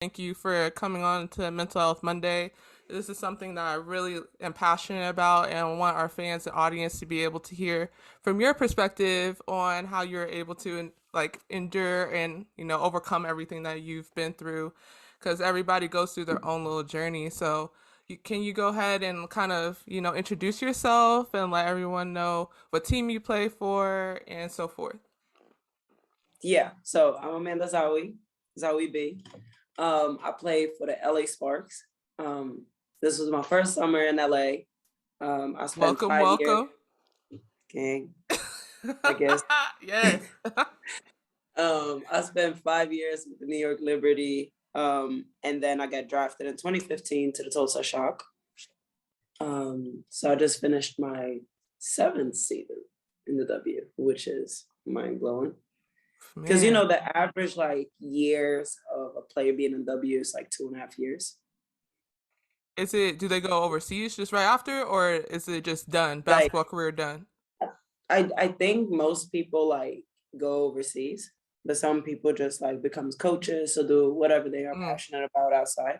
Thank you for coming on to Mental Health Monday. This is something that I really am passionate about and want our fans and audience to be able to hear from your perspective on how you're able to endure and overcome everything that you've been through, because everybody goes through their own little journey. So can you go ahead and kind of introduce yourself and let everyone know what team you play for and so forth? Yeah, so I'm Amanda Zahui, Zahui B. I played for the LA Sparks. This was my first summer in LA. I spent Welcome, 5 years, welcome. gang, I guess. Yes. I spent 5 years with the New York Liberty, and then I got drafted in 2015 to the Tulsa Shock. So I just finished my seventh season in the W, which is mind blowing. Because Man. the average like years of a player being in W is like 2.5 years. Do they go overseas just right after, or is it just done, Like basketball career done? I think most people like go overseas, but some people just like becomes coaches or do whatever they are Mm. passionate about outside.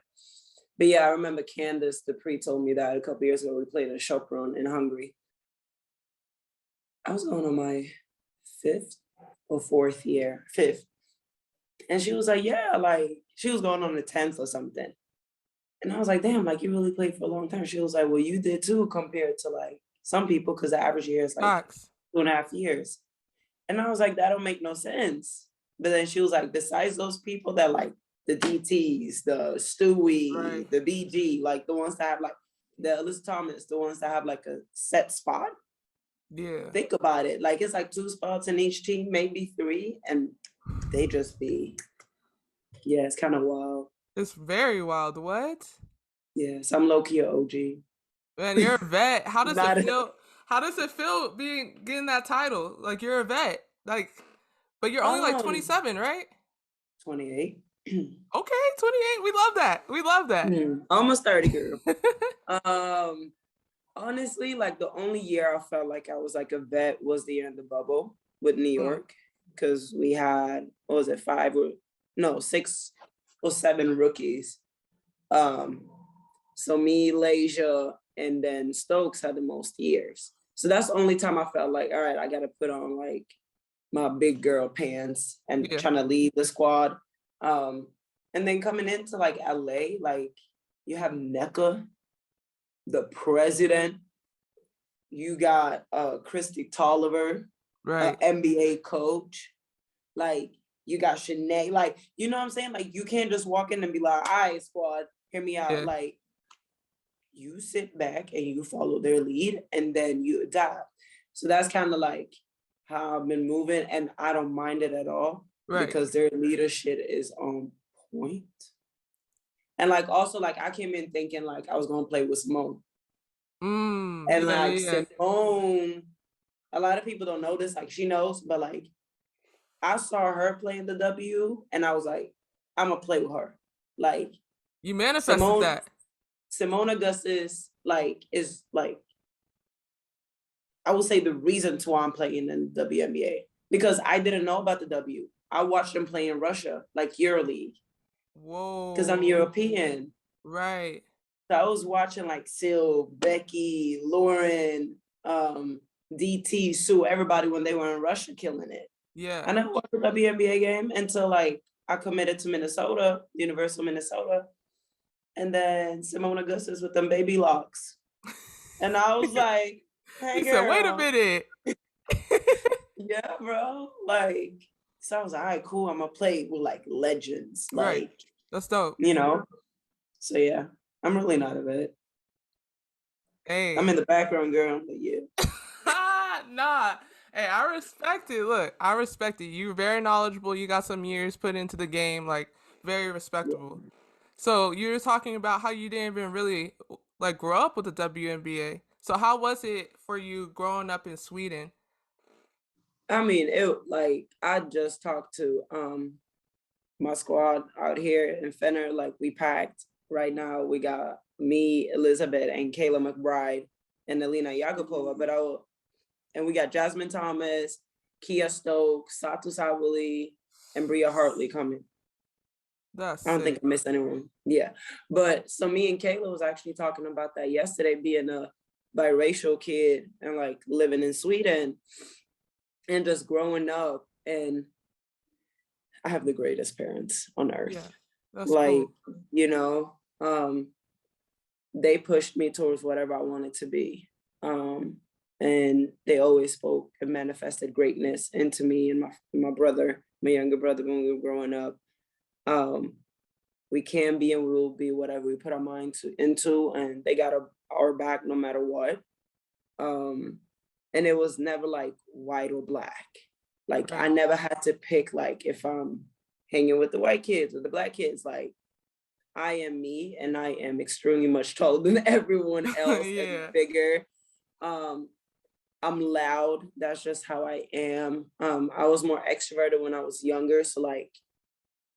But yeah, I remember Candace Dupree told me that a couple years ago we played a chaperone in Hungary. I was going on my fifth or fourth year, fifth. And she was like, yeah, like she was going on the 10th or something. And I was like, damn, like you really played for a long time. She was like, well, you did too, compared to like some people, because the average year is like Facts. 2.5 years. And I was like, that don't make no sense. But then she was like, besides those people that like the DTs, the Right. Stewie, the BG, like the ones that have like the Alyssa Thomas, the ones that have like a set spot. Yeah. Think about it. Like it's like two spots in each team, maybe three, and they just be, yeah, it's kind of wild. It's very wild. What? Yeah, so I'm low key a OG. Man, you're a vet. How does it Not feel? How does it feel being getting that title? Like you're a vet. But you're only like um 27, right? 28. Okay, 28. We love that. We love that. Almost 30, girl. Um, Honestly, like the only year I felt like I was like a vet was the year in the bubble with New Mm. York, because we had, what was it, five or no, 6 or 7 rookies. Um, so me, Leisure, and then Stokes had the most years. So that's the only time I felt like, all right, I got to put on like my big girl pants and Yeah. trying to lead the squad. Um, and then coming into like LA, like you have NECA, the president, you got Christy Tolliver, Right. NBA coach, like you got Shanae, like you know what I'm saying? Like you can't just walk in and be like, all right, squad, hear me out. Yeah. Like you sit back and you follow their lead and then you adapt. So that's kind of like how I've been moving, and I don't mind it at all Right. because their leadership is on point. And like also like I came in thinking like I was gonna play with Simone. And Yeah. like Yeah. Simone, a lot of people don't know this, like she knows, but like I saw her play in the W and I was like, I'm gonna play with her. Like You manifested Simone, that. Simone Augustus, like is like I would say the reason to why I'm playing in the WNBA, because I didn't know about the W. I watched them play in Russia, like EuroLeague, because I'm Whoa. European. Right. So I was watching like Sil, Becky, Lauren, DT, Sue, everybody when they were in Russia killing it. I Yeah. never watched a WNBA game until like I committed to Minnesota, Universal Minnesota, and then Simone Augustus with them baby locks. And I was like, hey He said, "Wait a girl, minute." yeah, bro. Like, so I was like, all right, cool. I'm gonna play with like legends, Right. like, That's dope. you know. So yeah, I'm really not of it. I'm Hey. in the background, girl, but yeah. Nah. Hey, I respect it. Look, I respect it. You're very knowledgeable. You got some years put into the game, like very respectable. Yeah. So you were talking about how you didn't even really like grow up with the WNBA. So how was it for you growing up in Sweden? I mean, it like I just talked to my squad out here in Fenner. Like we packed right now. We got me, Elizabeth, and Kayla McBride and Alina Yagapova. And we got Jasmine Thomas, Kia Stokes, Satu Sawuli, and Bria Hartley coming. That's I don't think sick. I missed anyone. Yeah. But so me and Kayla was actually talking about that yesterday, being a biracial kid and like living in Sweden and just growing up. And I have the greatest parents on earth. Yeah, that's Like, cool. you know, they pushed me towards whatever I wanted to be. Um, and they always spoke and manifested greatness into me and my brother, my younger brother, when we were growing up. Um, we can be and we will be whatever we put our mind into, and they got our back no matter what. Um, and it was never like white or black. Like I Right. never had to pick like if I'm hanging with the white kids or the black kids. Like I am me, and I am extremely much taller than everyone else and Yeah. bigger. Um, I'm loud. That's just how I am. I was more extroverted when I was younger, so like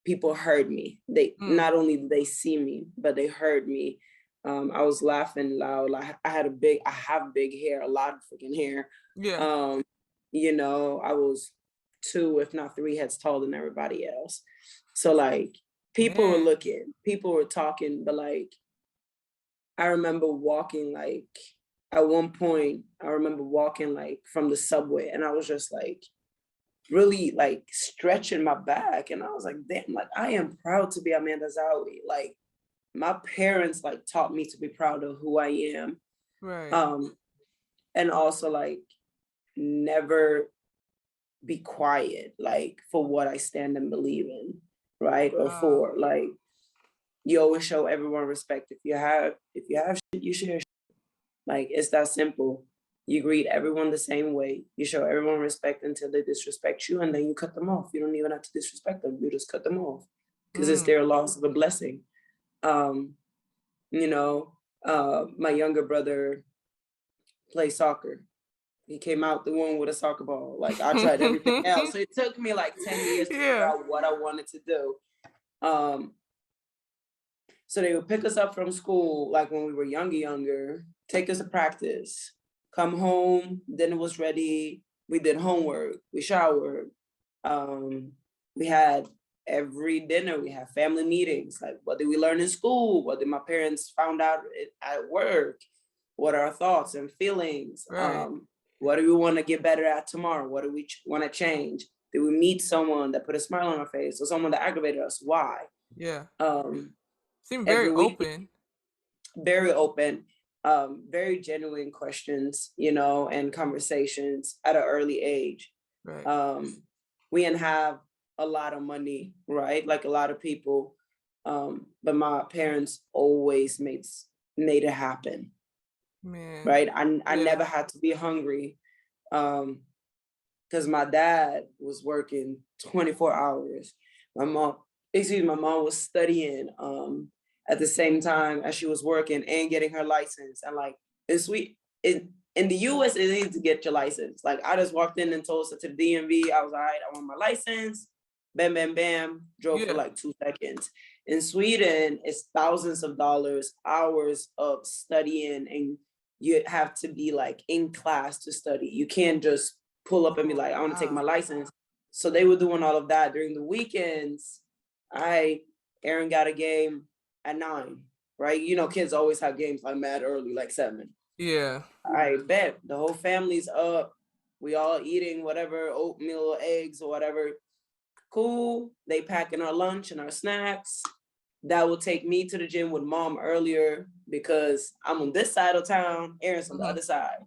people heard me. They Mm. not only did they see me, but they heard me. I was laughing loud. Like I have big hair, a lot of freaking hair. Yeah. Um, I was 2, if not 3 heads taller than everybody else. So like people were Man. looking, people were talking, but like I remember walking like at one point, I remember walking like from the subway and I was just like really like stretching my back. And I was like, damn, like I am proud to be Amanda Zahui. Like my parents like taught me to be proud of who I am. Right. Um, and also like never be quiet, like for what I stand and believe in, right? Or Wow. for like you always show everyone respect. If you have shit, you share. Like it's that simple. You greet everyone the same way. You show everyone respect until they disrespect you, and then you cut them off. You don't even have to disrespect them. You just cut them off because it's Mm. their loss of a blessing. Um, you know, my younger brother plays soccer. He came out the womb with a soccer ball. Like I tried everything else. So it took me like 10 years to figure Yeah. out what I wanted to do. Um, So they would pick us up from school, like when we were younger, take us to practice, come home, dinner was ready, we did homework, we showered. Um, we had every dinner, we had family meetings, like what did we learn in school? What did my parents found out at work? What are our thoughts and feelings? Right. What do we want to get better at tomorrow? What do we want to change? Did we meet someone that put a smile on our face or someone that aggravated us? Why? Yeah. Um, Seem very every week open. very open, very genuine questions, and conversations at an early age. Right. We didn't have a lot of money, right? Like a lot of people, but my parents always made it happen, Man. right? I Yeah. never had to be hungry, because my dad was working 24 hours. My mom, my mom was studying at the same time as she was working and getting her license. And like it's sweet. In the US, it's easy to get your license. Like I just walked in and told her to the DMV, I was all right, I want my license. Bam, bam, bam, drove for Yeah. like 2 seconds. In Sweden, it's thousands of dollars, hours of studying, and you have to be like in class to study. You can't just pull up and be Oh, like, I want to take my wow. license. So they were doing all of that during the weekends. Aaron got a game at 9, right? Kids always have games like mad early, like 7. Yeah. I bet the whole family's up. We all eating whatever, oatmeal, eggs, or whatever. Cool. They packing our lunch and our snacks. That will take me to the gym with mom earlier because I'm on this side of town, Aaron's on the Hmm. other side.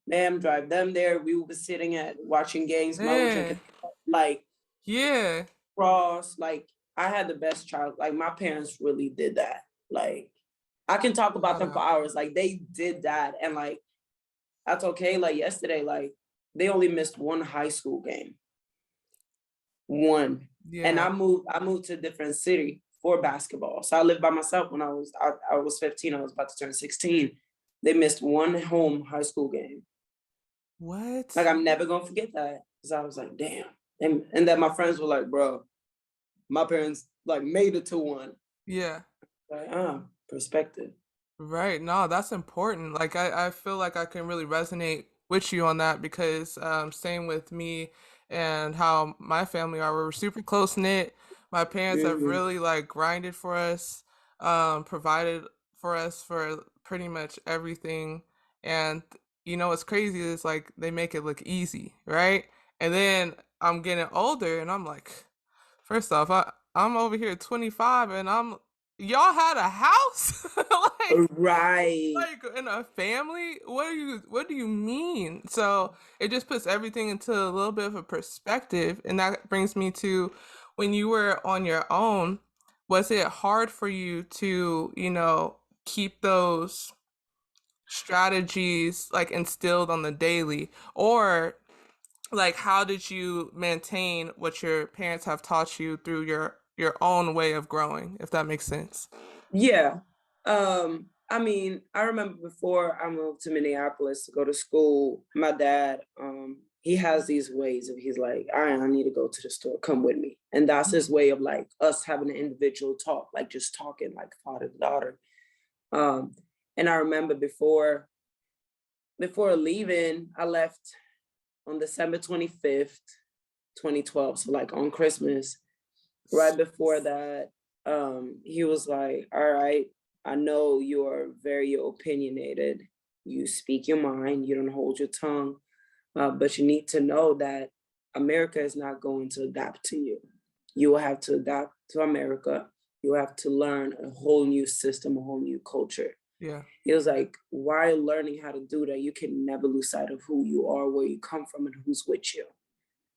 Them drive them there. We were sitting at watching games. Mom was drinking Man. like Yeah. cross. Like I had the best child. Like my parents really did that. Like I can talk about them for Wow. hours. Like they did that, and like that's okay. Like yesterday, like they only missed one high school game. One. And Yeah. I moved to a different city for basketball. So I lived by myself when I was 15. I was about to turn 16. They missed one home high school game. Like What? I'm never gonna forget that. Cause I was like, damn. And then my friends were like, bro, my parents like made it to one. Yeah. Like, perspective. Right. No, that's important. Like I feel like I can really resonate with you on that because same with me and how my family are. We're super close knit. My parents have Mhm. really like grinded for us, provided for us for pretty much everything. And you know what's crazy is like they make it look easy, right? And then I'm getting older and I'm like, first off, I'm over here at 25 and y'all had a house? Right. Like in a family? What do you mean? So it just puts everything into a little bit of a perspective, and that brings me to when you were on your own, was it hard for you to, keep those strategies like instilled on the daily? Or like how did you maintain what your parents have taught you through your own way of growing, if that makes sense? Yeah. I mean, I remember before I moved to Minneapolis to go to school, my dad, he has these ways of he's like, all right, I need to go to the store, come with me. And that's his way of like us having an individual talk, like just talking like father to daughter. Um, and I remember before leaving, I left on December 25th, 2012. So like on Christmas, right before that, he was like, all right, I know you're very opinionated. You speak your mind, you don't hold your tongue, but you need to know that America is not going to adapt to you. You will have to adapt to America. You have to learn a whole new system, a whole new culture. Yeah. He was like, while learning how to do that, you can never lose sight of who you are, where you come from, and who's with you.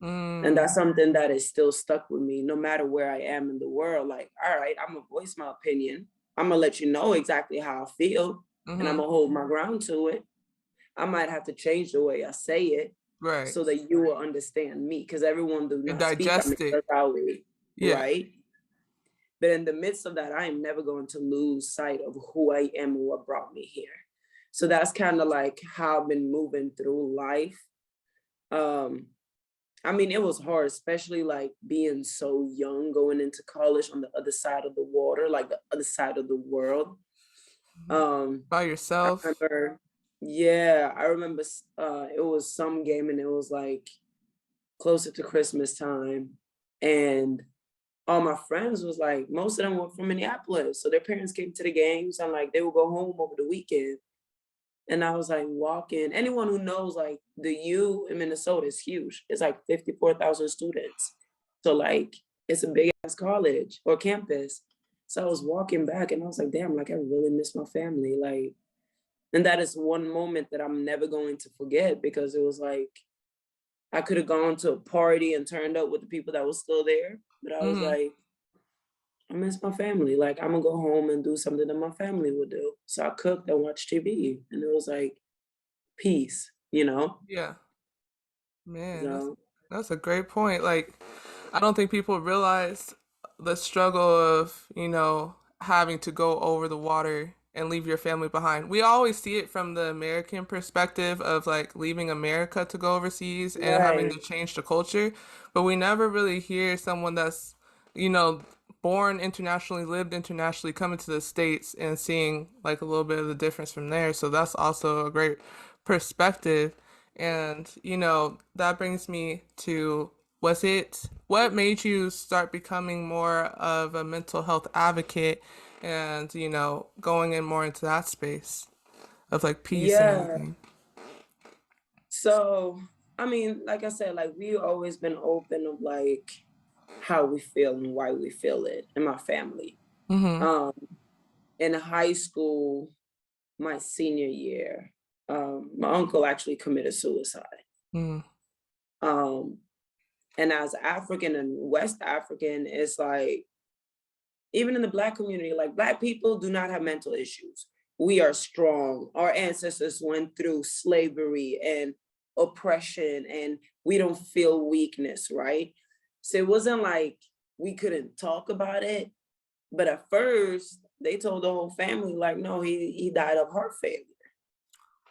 And Mm, that's something that is still stuck with me, no matter where I am in the world. Like, all right, I'm gonna voice my opinion. I'm gonna let you know exactly how I feel, and I'm mm-hmm. gonna hold my ground to it. I might have to change the way I say it Right. so that you will understand me, because everyone do And not speak digest it. our way, Yeah. right? But in the midst of that, I am never going to lose sight of who I am and what brought me here. So that's kind of like how I've been moving through life. Um, I mean, it was hard, especially like being so young, going into college on the other side of the water, like the other side of the world. Mhm. Um, By I yourself. remember, yeah, I remember it was some game and it was like closer to Christmas time. And all my friends was like, most of them were from Minneapolis. So their parents came to the games and like they would go home over the weekend. And I was like walking. Anyone who knows like the U in Minnesota is huge. It's like 54,000 students. So like it's a big ass college or campus. So I was walking back and I was like, damn, like I really miss my family. Like, and that is one moment that I'm never going to forget because it was like I could have gone to a party and turned up with the people that was still there. But I was Hmm. like, I miss my family. Like I'm gonna go home and do something that my family would do. So I cooked and watched TV. And it was like peace, you know? Yeah. Man, that's So that's a great point. Like, I don't think people realize the struggle of, having to go over the water and leave your family behind. We always see it from the American perspective of like leaving America to go overseas and having right. to change the culture, but we never really hear someone that's, you know, born internationally, lived internationally, coming to the States and seeing like a little bit of the difference from there. So that's also a great perspective. And, that brings me to, what made you start becoming more of a mental health advocate and, going in more into that space of like peace and Yeah. everything? So I mean, like I said, like we always been open of like how we feel and why we feel it in my family. Mm-hmm. Um in high school, my senior year, my uncle actually committed suicide. Mm-hmm. Um and as African and West African, it's like even in the Black community, like Black people do not have mental issues. We are strong. Our ancestors went through slavery and oppression, and we don't feel weakness, right? So it wasn't like we couldn't talk about it. But at first, they told the whole family, like, no, he died of heart failure.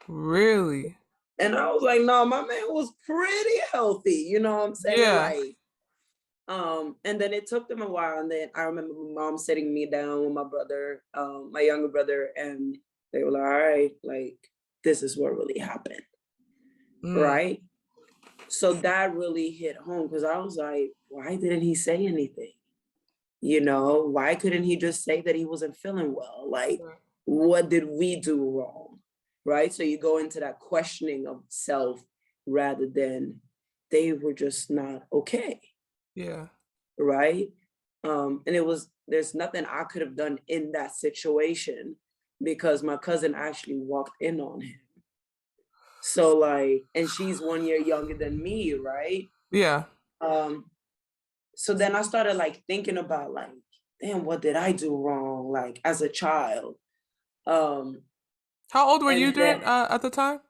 Really? And I was like, no, my man was pretty healthy, you know what I'm saying? Yeah. Like, and then it took them a while, and then I remember my mom sitting me down with my brother, my younger brother, and they were like, all right, like this is what really happened, Mm. right? So that really hit home because I was like, why didn't he say anything? You know, why couldn't he just say that he wasn't feeling well? Like, Right. what did we do wrong? Right? So you go into that questioning of self rather than they were just not okay. Yeah. Right? And there's nothing I could have done in that situation because my cousin actually walked in on him. So like, and she's 1 year younger than me, right? Yeah. Um, so then I started like thinking about like, damn, what did I do wrong? Like as a child. Um, How old were you and during then at the time?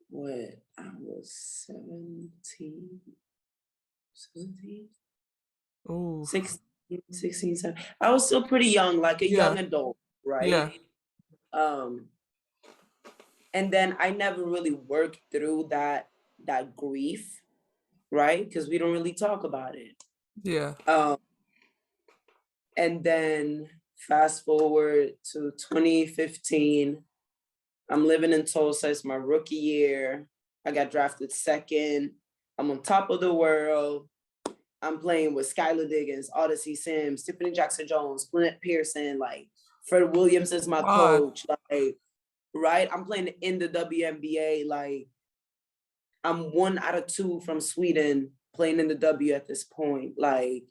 what I was 17, 17, Ooh. 16, 16, 17. I was still pretty young, like a Yeah. young adult, right? Yeah. Um, and then I never really worked through that grief, right? Because we don't really talk about it. Yeah. Um, and then fast forward to 2015, I'm living in Tulsa. It's my rookie year. I got drafted second. I'm on top of the world. I'm playing with Skylar Diggins, Odyssey Sims, Tiffany Jackson Jones, Flint Pearson, like Fred Williams is my God. coach. Like, right? I'm playing in the WNBA. Like, I'm 1 out of 2 from Sweden playing in the W at this point. Like,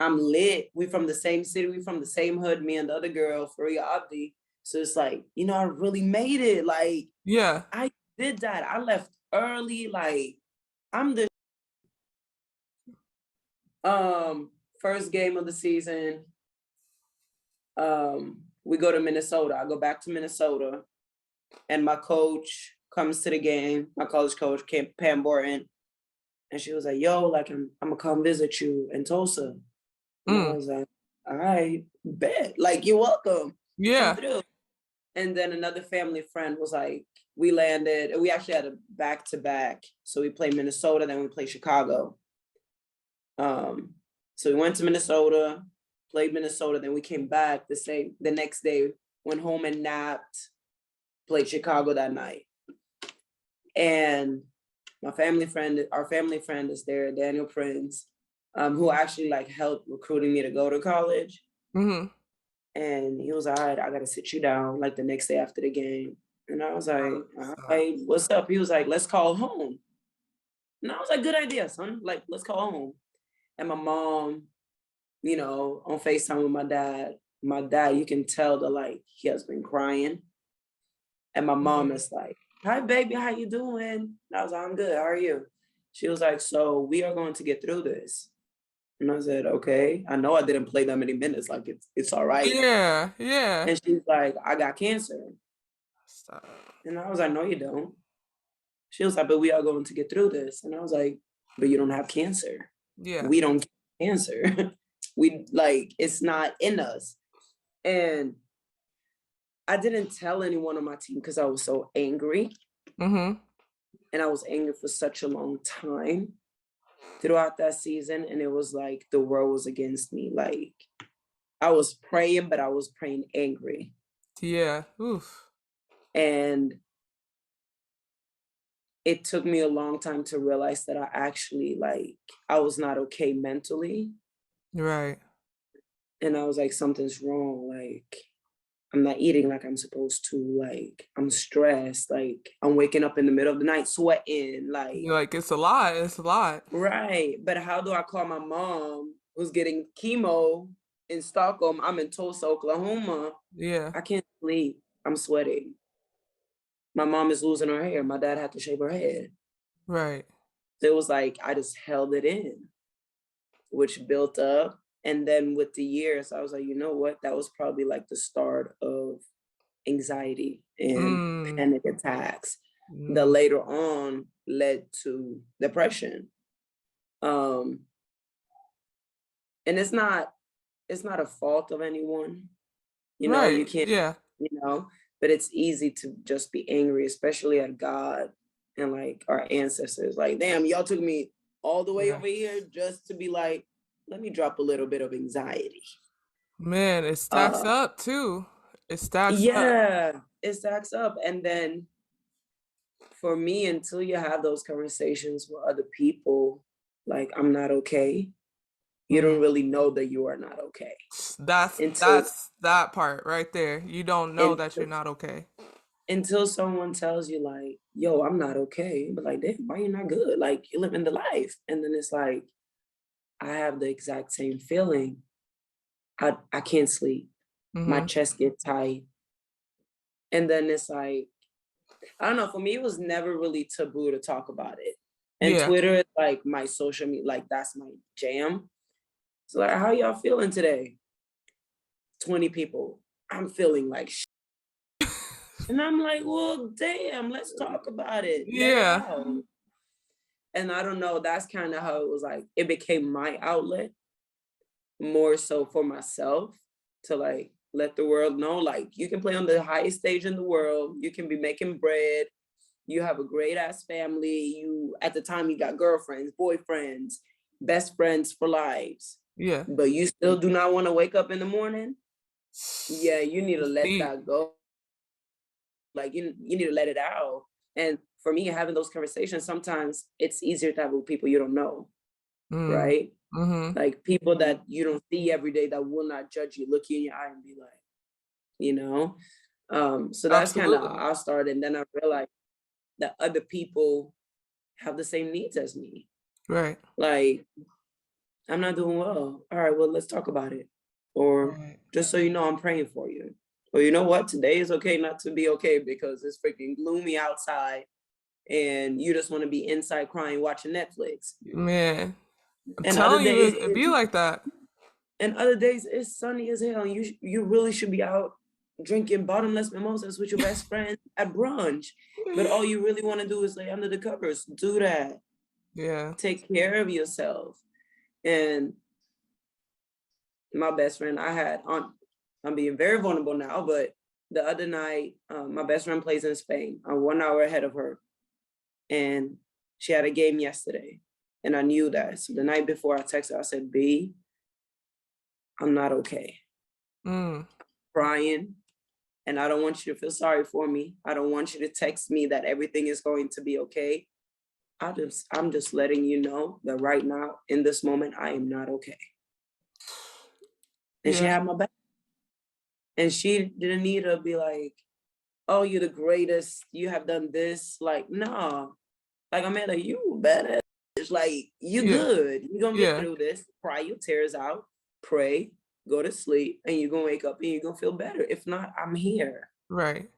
I'm lit. We from the same city. We from the same hood. Me and the other girl, Faria Abdi. So it's like, you know, I really made it. Like, Yeah. I did that. I left early. Like, I'm the first game of the season. We go to Minnesota. I go back to Minnesota, and my coach comes to the game. My college coach, Pam Borton, and she was like, "Yo, like I'm gonna come visit you in Tulsa." And I Mm. was like, "All right, bet. Like you're welcome. Come Yeah. through." And then another family friend was like, we landed, and we actually had a back to back. So we played Minnesota, then we played Chicago. So we went to Minnesota, played Minnesota, then we came back the next day, went home and napped, played Chicago that night. And our family friend is there, Daniel Prince, who actually like helped recruiting me to go to college. Mm-hmm. And he was all right, I gotta sit you down like the next day after the game. And I was like, all right, what's up? He was like, let's call home. And I was like, good idea, son. Like, let's call home. And my mom, you know, on FaceTime with my dad. My dad, you can tell that like he has been crying. And my mom Mm. is like, hi baby, how you doing? And I was like, I'm good, how are you? She was like, so we are going to get through this. And I said, okay. I know I didn't play that many minutes, like it's all right. Yeah. Yeah. And she's like, I got cancer. Stop. And I was like, no, you don't. She was like, but we are going to get through this. And I was like, but you don't have cancer. Yeah. We don't get cancer. We like, it's not in us. And I didn't tell anyone on my team because I was so angry. Mm-hmm. And I was angry for such a long time throughout that season. And it was like the world was against me. Like I was praying, but I was praying angry. Yeah. Oof. And it took me a long time to realize that I actually like I was not okay mentally. Right. And I was like, something's wrong. Like I'm not eating like I'm supposed to. Like I'm stressed. Like I'm waking up in the middle of the night sweating. Like, You're like, it's a lot. It's a lot. right. But how do I call my mom who's getting chemo in Stockholm? I'm in Tulsa, Oklahoma. Yeah. I can't sleep. I'm sweating. My mom is losing her hair. My dad had to shave her head. Right. So it was like I just held it in, which built up. And then with the years, I was like, you know what? That was probably like the start of anxiety and Mm. panic attacks that Mm. later on led to depression. Um, and it's not a fault of anyone. You know, you Right. can't, Yeah. you know, but it's easy to just be angry, especially at God and like our ancestors. Like, damn, y'all took me all the way Yeah. over here just to be like, let me drop a little bit of anxiety. Man, it stacks Uh, up too. It stacks up. yeah, it stacks up. And then for me, until you have those conversations with other people, like I'm not okay. you don't really know that you are not okay That's until that's that part right there. You don't know that you're until not okay. until someone tells you like, "Yo, I'm not okay." But like, "Damn, why you not good? Like, you're living the life." And then it's like, I have the exact same feeling. I can't sleep. My Mhm. chest get tight. And then it's like, I don't know, for me, it was never really taboo to talk about it. And Yeah. Twitter is like my social media, like that's my jam. So like, how y'all feeling today? 20 people. I'm feeling like and I'm like, well, damn, let's talk about it. Let it Yeah. out. And I don't know, that's kind of how it was like, it became my outlet more so for myself to like let the world know, like, you can play on the highest stage in the world, you can be making bread, you have a great ass family, you, at the time, you got girlfriends, boyfriends, best friends for lives, Yeah. but you still do not want to wake up in the morning. Yeah, you need to It's let deep. that go. Like you need to let it out. And for me, having those conversations, sometimes it's easier to have with people you don't know, Mm. right? Mhm. Like people that you don't see every day that will not judge you, look you in your eye and be like, you know? So that's kind of Absolutely. how I started. And then I realized that other people have the same needs as me. Right. Like, I'm not doing well. All right, well, let's talk about it. Or Right. just so you know, I'm praying for you. Or you know what? Today is okay not to be okay because it's freaking gloomy outside and you just want to be inside crying watching Netflix. Man, I'm And other telling you, days, it be like that. it's sunny as hell. And you really should be out drinking bottomless mimosas with your best friend at brunch. But all you really want to do is lay under the covers. Do that. Yeah. Take care of yourself. And my best friend, I'm being very vulnerable now, but the other night, my best friend plays in Spain. I'm 1 hour ahead of her. And she had a game yesterday. And I knew that. So the night before I texted her, I said, B, I'm not okay. Mm. Crying. And I don't want you to feel sorry for me. I don't want you to text me that everything is going to be okay. I'm just letting you know that right now, in this moment, I am not okay. And she Yeah. had my back. And she didn't need to be like, oh, you're the greatest. You have done this. Like, no. Like, I'm like, you better. It's like, you Yeah. good. You're going to get Yeah. through this. Cry your tears out. Pray. Go to sleep. And you're going to wake up and you're going to feel better. If not, I'm here. Right.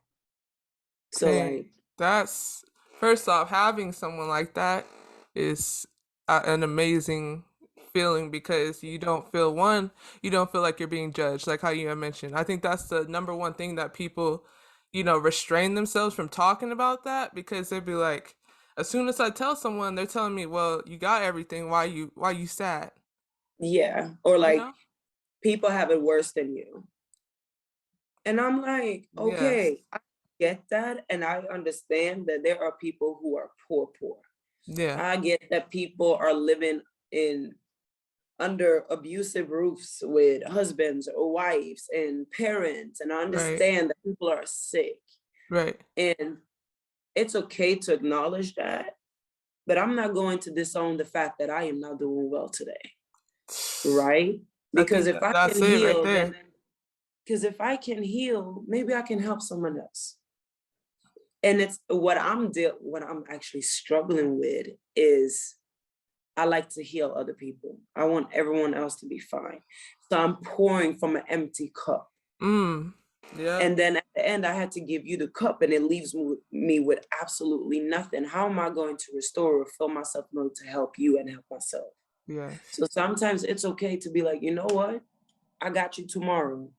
So, Dang. like, That's first off, having someone like that is an amazing feeling because you don't feel like you're being judged, like how you had mentioned. I think that's the number one thing that people, restrain themselves from talking about that because they'd be like, as soon as I tell someone, they're telling me, well, you got everything. Why you sad? yeah. Or You like, know? people have it worse than you. And I'm like, Yes. okay, I get that. And I understand that there are people who are poor, poor. Yeah. I get that people are living in under abusive roofs with husbands or wives and parents. And I Right. understand that people are sick. Right. And it's okay to acknowledge that. But I'm not going to disown the fact that I am not doing well today. Right? I Because think if I that's can it right heal, there. then because if I can heal, maybe I can help someone else. And it's what I'm actually struggling with is I like to heal other people. I want everyone else to be fine. So I'm pouring from an empty cup. Mm. Yep. And then at the end, I had to give you the cup and it leaves me with absolutely nothing. How am I going to restore or fill myself in order to help you and help myself? Yes. So sometimes it's okay to be like, you know what? I got you tomorrow,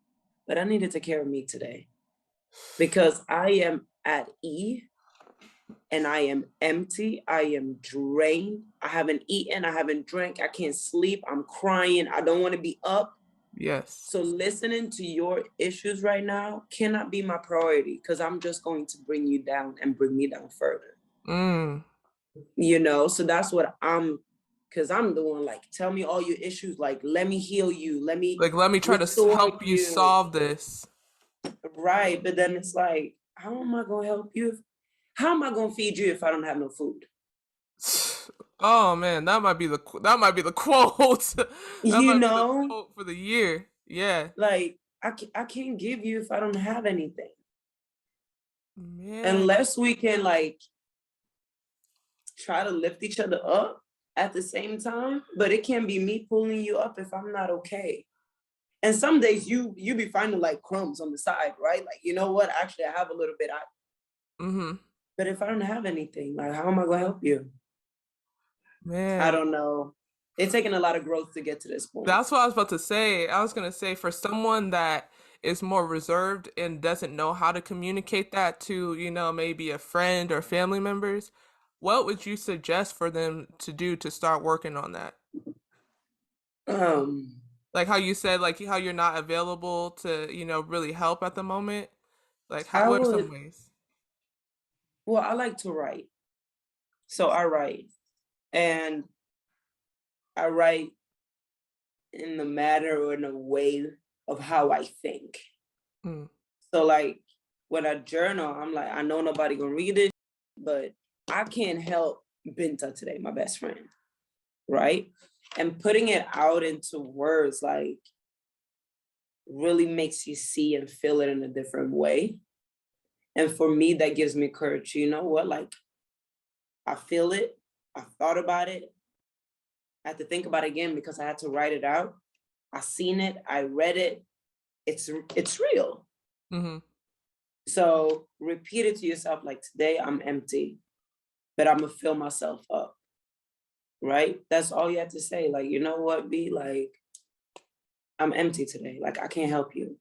but I need to take care of me today because I am at E and I am empty. I am drained. I haven't eaten. I haven't drank. I can't sleep. I'm crying. I don't want to be up. Yes. So listening to your issues right now cannot be my priority because I'm just going to bring you down and bring me down further. Mm. So that's what because I'm the one like, tell me all your issues. Like, let me heal you. Let me Like, let me try to restore help you you. solve this. Right. But then it's like, how am I going to help you? How am I going to feed you if I don't have no food? Oh man, that might be the quote. That You might be the know, quote for the year. Yeah. like I can't give you if I don't have anything. Man. Unless we can like try to lift each other up at the same time, but it can't be me pulling you up if I'm not okay. And some days you be finding like crumbs on the side, right? Like, you know what? Actually, I have a little bit. Mhm. But if I don't have anything, like, how am I gonna help you? I Man. don't know. It's taken a lot of growth to get to this point. That's what I was about to say. I was gonna say for someone that is more reserved and doesn't know how to communicate that to, maybe a friend or family members, what would you suggest for them to do to start working on that? Um, Like how you said, like how you're not available to, really help at the moment. Like I what are some would. ways? Well, I like to write, so I write, and I write in the matter or in a way of how I think. Mm, So, like, when I journal, I'm like, I know nobody gonna read it, but I can't help Binta today, my best friend, right? And putting it out into words, like, really makes you see and feel it in a different way. And for me, that gives me courage. You know what? Like, I feel it. I thought about it. I had to think about it again because I had to write it out. I seen it. I read it. It's real. mhm. So repeat it to yourself like today I'm empty, but I'm gonna fill myself up. Right? That's all you have to say. Like, you know what, be like, I'm empty today. Like I can't help you.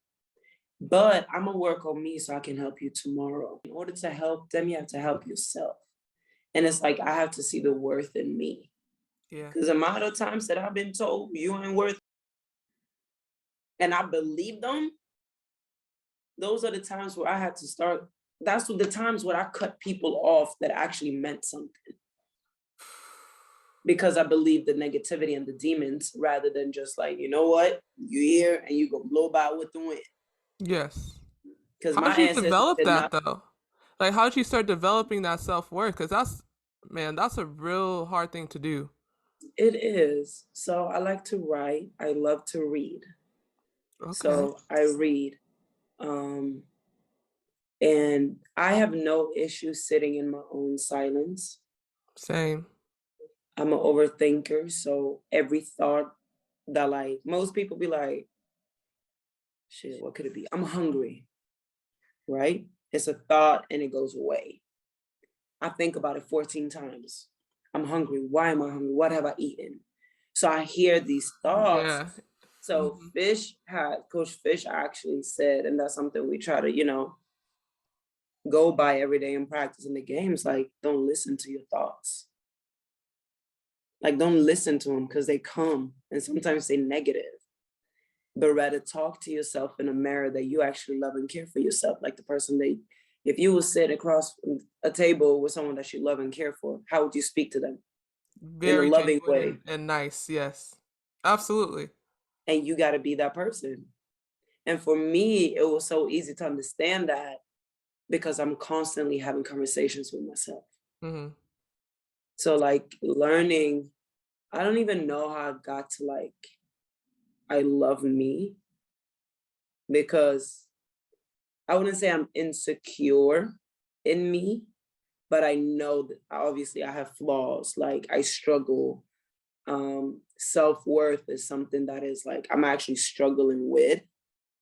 But I'm gonna work on me so I can help you tomorrow. In order to help them, you have to help yourself. And it's like I have to see the worth in me. Yeah. Because the amount of times that I've been told you ain't worth, and I believe them, those are the times where I had to start. That's the times where I cut people off that actually meant something because I believe the negativity and the demons rather than just like, you know what, you here and you go blow by with the wind. Yes. Because my How'd you ancestors develop did that not. though? Like how'd you start developing that self-worth? Because that's a real hard thing to do. It is. So I like to write. I love to read. Okay. So I read. Um, and I have no issue sitting in my own silence. Same. I'm an overthinker. So every thought that like most people be like, shit, what could it be? I'm hungry, right? It's a thought and it goes away. I think about it 14 times. I'm hungry. Why am I hungry? What have I eaten? So I hear these thoughts. Yeah. So Mhm. Coach Fish actually said, and that's something we try to, go by every day in practice in the games, like don't listen to your thoughts. Like don't listen to them because they come and sometimes they negative, but rather talk to yourself in a mirror that you actually love and care for yourself. Like the person they, if you would sit across from a table with someone that you love and care for, how would you speak to them? In a Very loving genuine way. and nice. Yes. Absolutely. And you got to be that person. And for me, it was so easy to understand that because I'm constantly having conversations with myself. Mhm. So like learning, I don't even know how I got to like I love me because I wouldn't say I'm insecure in me, but I know that obviously I have flaws. Like I struggle. Self-worth is something that is like I'm actually struggling with.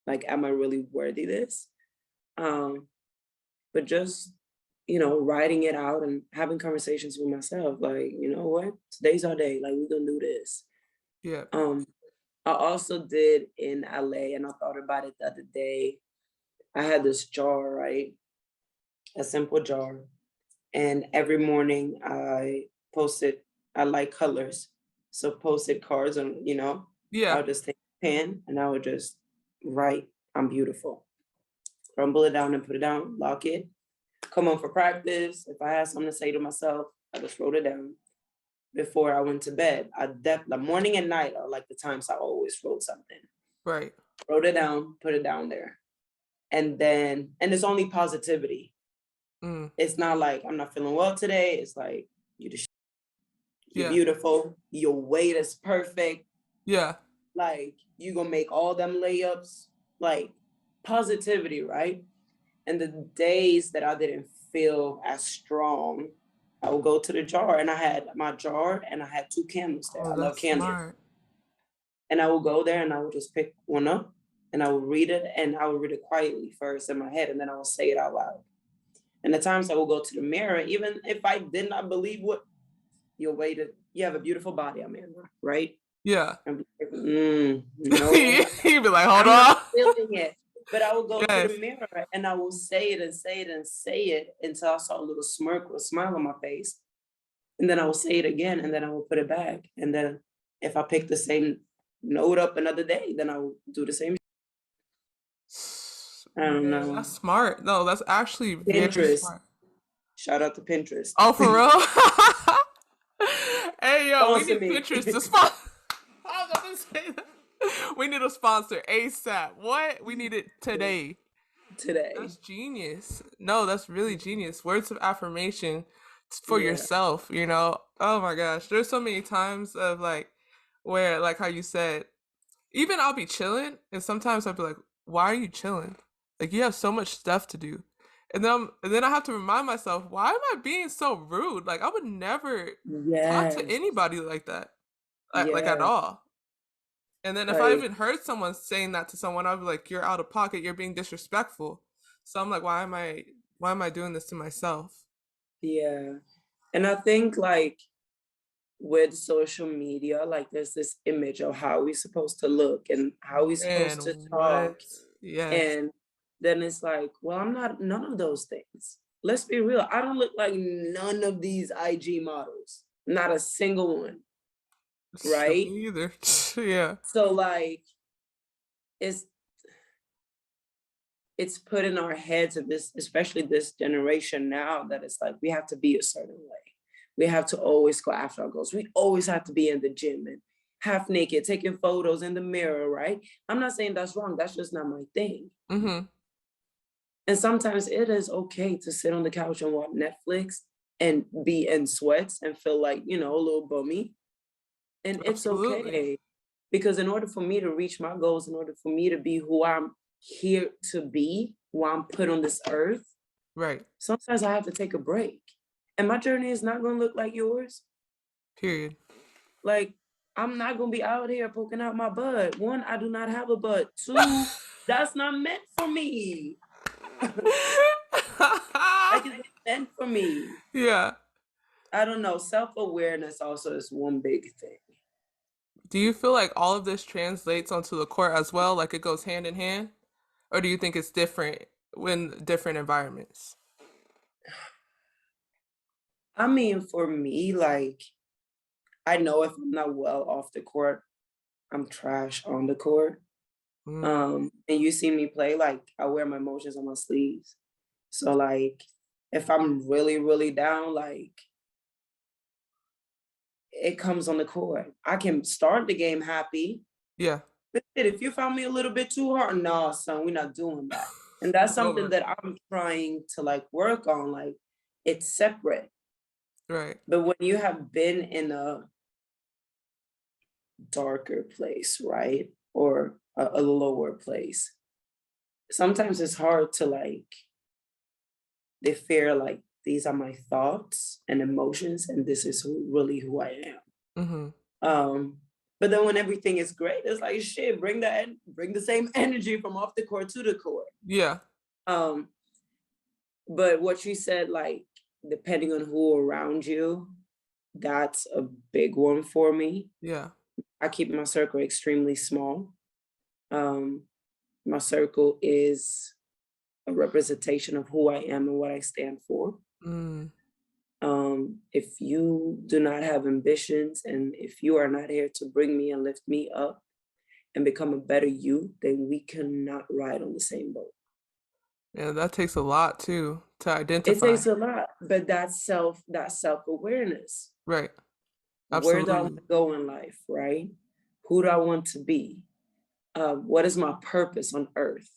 Like, am I really worthy this? Um, but just, writing it out and having conversations with myself, like, you know what? Today's our day. Like, we're gonna do this. Yeah. Um, I also did in LA, and I thought about it the other day. I had this jar, right? A simple jar. And every morning posted, I like colors. So posted cards on, I Yeah. would just take a pen and I would just write, I'm beautiful. Crumble it down and put it down, lock it, come on for practice. If I had something to say to myself, I just wrote it down. Before I went to bed, the morning and night are like the times I always wrote something. Right. Wrote it down, put it down there. And it's only positivity. Mm. It's not like I'm not feeling well today. It's like you just You're Yeah. beautiful. Your weight is perfect. Yeah. Like, you gonna make all them layups. Like, positivity, right? And the days that I didn't feel as strong, I would go to the jar, and I had my jar and I had 2 candles there. Oh, I love that's candles. smart. And I would go there and I would just pick one up and I would read it, and I would read it quietly first in my head, and then I would say it out loud. And the times I would go to the mirror, even if I did not believe what your way to, you have a beautiful body, Amanda, right? Yeah. I'm like, no, You'd be like, hold I'm not on. feeling it. But I would go to Yes. the mirror and I will say it and say it and say it until I saw a little smirk or smile on my face. And then I will say it again, and then I will put it back. And then if I pick the same note up another day, then I will do the same. I don't Man, know. that's smart. No, that's actually very Pinterest. smart. Shout out to Pinterest. Oh, for real? Hey, yo, we Sponsor need me. Pinterest to sponsor. I was about to say that. We need a sponsor ASAP. What? We need it today. Today. That's genius. No, that's really genius. Words of affirmation for Yeah. yourself, you know? Oh my gosh. There's so many times of like where like how you said, even I'll be chilling and sometimes I'll be like, why are you chilling? Like you have so much stuff to do. And then I have to remind myself, why am I being so rude? Like I would never talk to Yes. anybody like that. Like at Yes. all. And then if I Like, even heard someone saying that to someone, I'd be like, "You're out of pocket. You're being disrespectful." So I'm like, why am I doing this to myself? yeah. And I think like with social media, like there's this image of how we're supposed to look and how we're supposed to And what? talk. Yes, And then it's like, well, I'm not none of those things. Let's be real. I don't look like none of these IG models. Not a single one, right? me either. Yeah, So like it's it's put in our heads of this, especially this generation now, that it's like we have to be a certain way. We have to always go after our goals. We always have to be in the gym and half naked, taking photos in the mirror, right? I'm not saying that's wrong. That's just not my thing. mm-hmm. And sometimes it is okay to sit on the couch and watch Netflix and be in sweats and feel like, a little bummy. And it's Absolutely. okay. Because in order for me to reach my goals, in order for me to be who I'm here to be, who I'm put on this earth, Right. sometimes I have to take a break. And my journey is not going to look like yours. Period. Like, I'm not going to be out here poking out my butt. One, I do not have a butt. Two, that's not meant for me. Like, it's not meant for me. Yeah. I don't know. Self-awareness also is one big thing. Do you feel like all of this translates onto the court as well? Like it goes hand in hand? Or do you think it's different when different environments? I mean, for me, like, I know if I'm not well off the court, I'm trash on the court. Mm, And you see me play, like, I wear my emotions on my sleeves. So, like, if I'm really, really down, like, it comes on the court. I can start the game happy. yeah. But if you found me a little bit too hard, no, son, we're not doing that. And that's It's something over. that I'm trying to like work on. Like, it's separate. Right. But when you have been in a darker place, right? Or a lower place, sometimes it's hard to like, they fear like, these are my thoughts and emotions, and this is really who I am. Mm-hmm. Um, but then when everything is great, it's like shit, bring the same energy from off the court to the court. Yeah. Um, but what you said, like, depending on who around you, that's a big one for me. Yeah. I keep my circle extremely small. Um, my circle is a representation of who I am and what I stand for. Mm. If you do not have ambitions and if you are not here to bring me and lift me up and become a better you, then we cannot ride on the same boat. Yeah, that takes a lot too to It identify. takes a lot, but that's self-awareness. Right. Where do I want Absolutely. to go in life, right? Who do I want to be? What is my purpose on earth,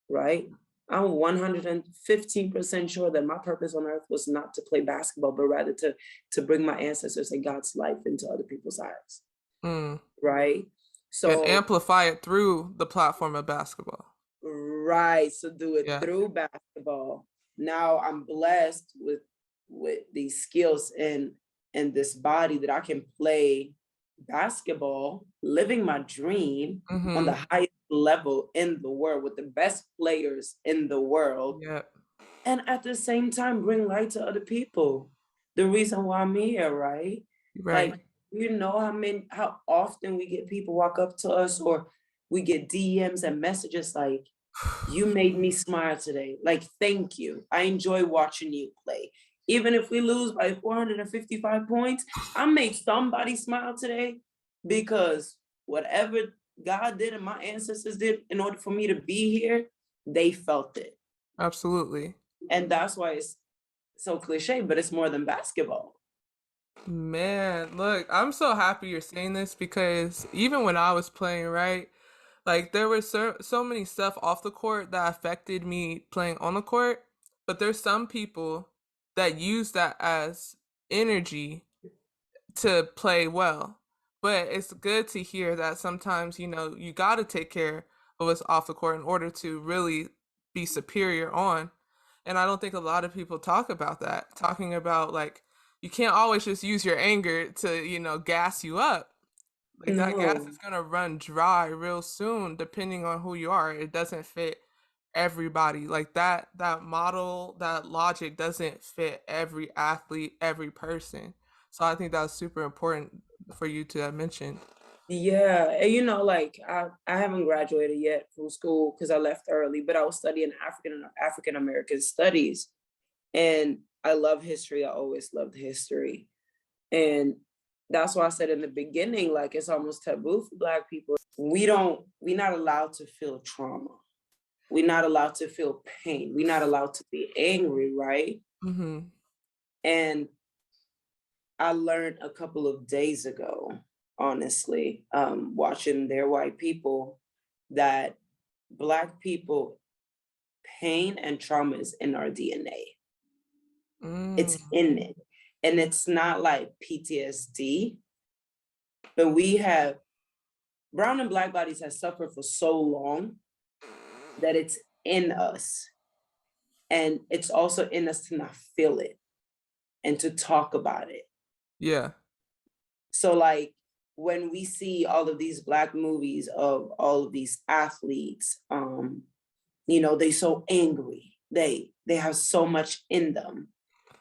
right? I'm 115% sure that my purpose on earth was not to play basketball, but rather to bring my ancestors and God's life into other people's lives, Mm. right? And So, amplify it through the platform of basketball. right, so do it Yeah. through basketball. Now I'm blessed with these skills and this body that I can play basketball, living my dream on Mhm. the highest level in the world with the best players in the world, Yep. and at the same time bring light to other people. The reason why I'm here, right? Right. Like, you know how often we get people walk up to us or we get DMs and messages like, you made me smile today. Like, thank you. I enjoy watching you play. Even if we lose by 455 points, I made somebody smile today because whatever God did and my ancestors did in order for me to be here, they felt it. Absolutely. And that's why it's so cliche, but it's more than basketball. Man, look, I'm so happy you're saying this because even when I was playing, right? Like there was so many stuff off the court that affected me playing on the court, but there's some people that use that as energy to play well. But it's good to hear that sometimes, you got to take care of what's off the court in order to really be superior on. And I don't think a lot of people talk about that, talking about like, you can't always just use your anger to, gas you up. Like that gas No. is gonna run dry real soon, depending on who you are. It doesn't fit everybody. Like that model, that logic doesn't fit every athlete, every person. So I think that's super important for you to mention. Yeah, and like I haven't graduated yet from school because I left early, but I was studying African American studies, and I love history. I always loved history, and that's why I said in the beginning, like it's almost taboo for Black people. We're not allowed to feel trauma. We're not allowed to feel pain. We're not allowed to be angry, right? Mm-hmm. And I learned a couple of days ago, honestly, watching Their White People, that Black people, pain and trauma is in our DNA. Mm. It's in it. And it's not like PTSD, but we have brown and Black bodies have suffered for so long that it's in us. And it's also in us to not feel it and to talk about it. Yeah. So like when we see all of these Black movies of all of these athletes, they so angry. They have so much in them.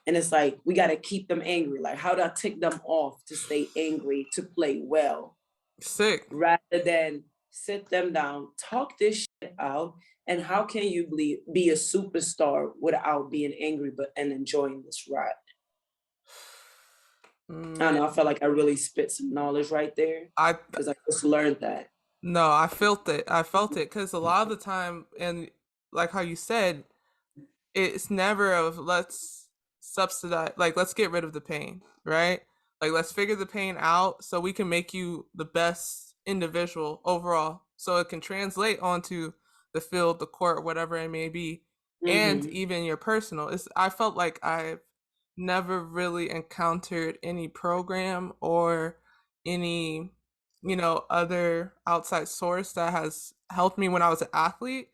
And it's like we gotta keep them angry. Like how do I tick them off to stay angry, to play well, Sick. rather than sit them down, talk this shit out, and how can you be a superstar without being angry but and enjoying this ride? I don't Man, know, I felt like I really spit some knowledge right there I because I just learned that. no, I felt it. I felt it because a lot of the time, and like how you said, it's never of let's subsidize, like let's get rid of the pain, right? Like let's figure the pain out so we can make you the best individual overall, so it can translate onto the field, the court, whatever it may be, and Hmm. even your personal. I felt like I've never really encountered any program or any other outside source that has helped me when I was an athlete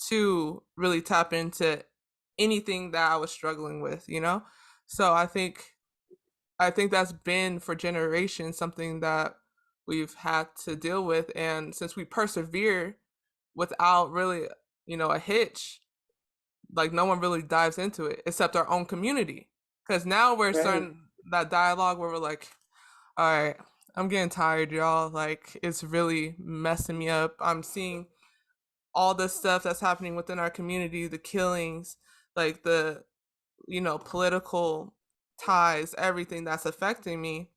to really tap into anything that I was struggling with. So I think that's been for generations something that we've had to deal with, and since we persevere without really, a hitch, like no one really dives into it except our own community. Because now we're Right. starting that dialogue where we're like, all right, I'm getting tired, y'all. Like it's really messing me up. I'm seeing all the stuff that's happening within our community, the killings, like the political ties, everything that's affecting me.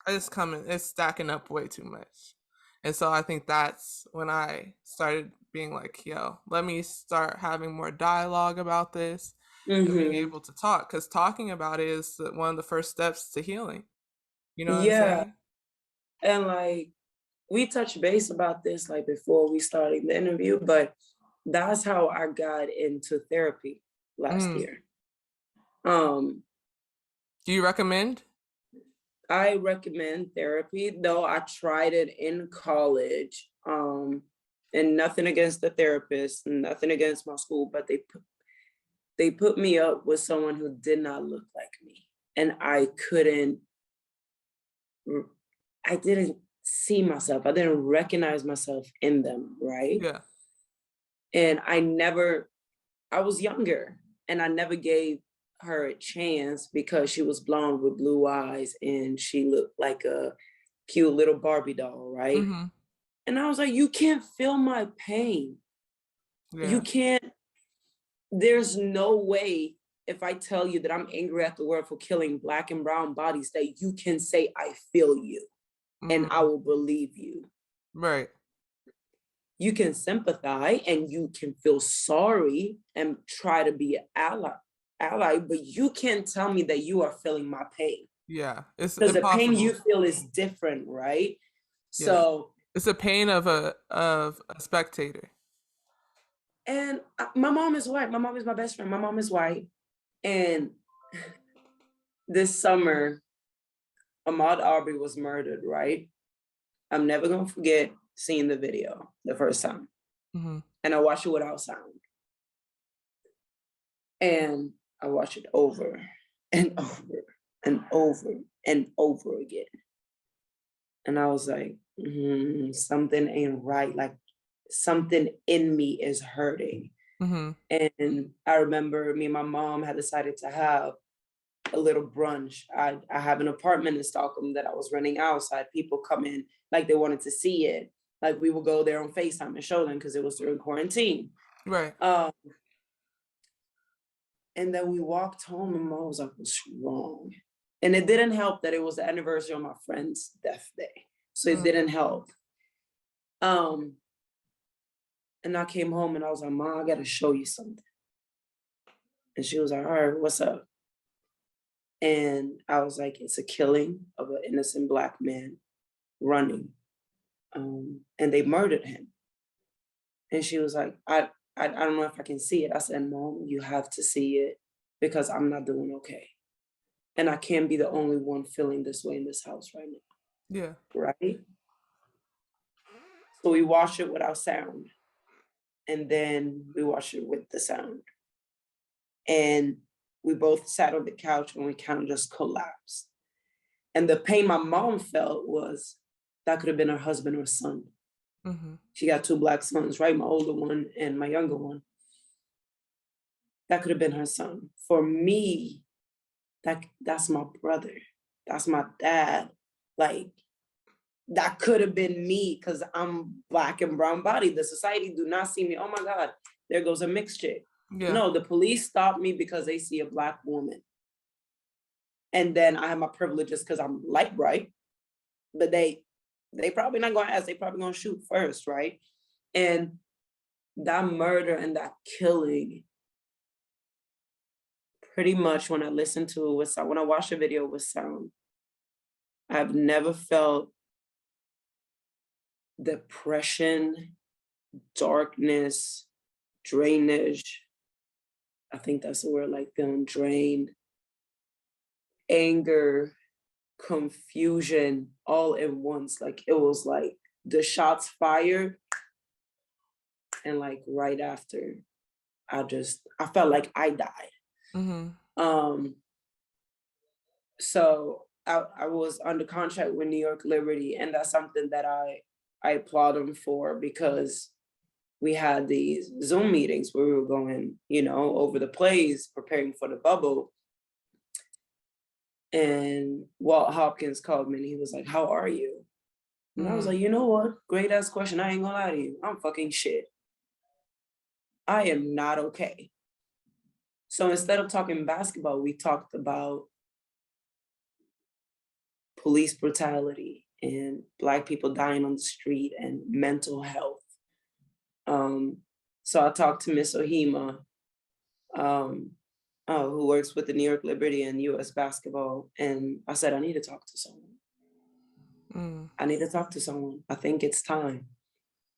It's stacking up way too much. And so I think that's when I started being like, yo, let me start having more dialogue about this and being Hmm. able to talk, because talking about it is one of the first steps to healing. You know what I'm Yeah. saying? And like we touched base about this like before we started the interview, but that's how I got into therapy last Mm. year. Um, Do you recommend? I recommend therapy, though I tried it in college. And nothing against the therapist, nothing against my school, but they put me up with someone who did not look like me. And r- I didn't see myself. I didn't recognize myself in them, right? Yeah. And I was younger and I never gave her a chance because she was blonde with blue eyes and she looked like a cute little Barbie doll, right? Mm-hmm. And I was like, you can't feel my pain. You Yeah. can't, there's no way if I tell you that I'm angry at the world for killing Black and brown bodies that you can say, I feel you and I Mm-hmm. will believe you. Right. You can sympathize and you can feel sorry and try to be an ally, but you can't tell me that you are feeling my pain Yeah. It's because the pain you impossible. feel is different, right? Yeah. So, It's the pain of a spectator. and my mom is white. My mom is my best friend. My mom is white. And this summer, Ahmaud Arbery was murdered, right? I'm never going to forget seeing the video the first time. Mm-hmm. And I watched it without sound. And I watched it over and over and over and over again. And I was like, something ain't right. Like something in me is hurting. Mm-hmm. And I remember me and my mom had decided to have a little brunch. I have an apartment in Stockholm that I was renting outside. People come in like they wanted to see it. Like we would go there on FaceTime and show them because it was during quarantine. Right. And then we walked home and mom was like, what's wrong? And it didn't help that it was the anniversary of my friend's death day. So it didn't help. And I came home and I was like, Mom, I gotta show you something. And she was like, all right, what's up? And I was like, it's a killing of an innocent Black man running. And they murdered him. And she was like, I don't know if I can see it. I said, Mom, you have to see it because I'm not doing okay. And I can't be the only one feeling this way in this house right now. Yeah. Right? So we watched it without sound. And then we watched it with the sound. And we both sat on the couch and we kind of just collapsed. And the pain my mom felt was that could have been her husband or son. Mm-hmm. She got two Black sons, right? My older one and my younger one. That could have been her son. For me, that's my brother. That's my dad. Like, that could have been me because I'm Black and brown body. The society do not see me. Oh my God, there goes a mixed chick. Yeah. No, the police stop me because they see a Black woman. And then I have my privileges because I'm light bright, but they probably not gonna ask, they probably gonna shoot first, right? And that murder and that killing, pretty much when I listen to it with sound, when I watch a video with sound, I've never felt depression, darkness, drainage. I think that's the word, like feeling drained, anger, confusion, all at once. Like it was like the shots fired, and like right after, I felt like I died. Mm-hmm. Um, so I was under contract with New York Liberty, and that's something that I applaud them for because we had these Zoom meetings where we were going, over the plays, preparing for the bubble. And Walt Hopkins called me and he was like, how are you? And I was like, you know what? Great ass question. I ain't gonna lie to you. I'm fucking shit. I am not okay. So instead of talking basketball, we talked about police brutality and Black people dying on the street and mental health. So I talked to Miss Ohima, who works with the New York Liberty and US basketball. And I said, I need to talk to someone. I need to talk to someone. I think it's time.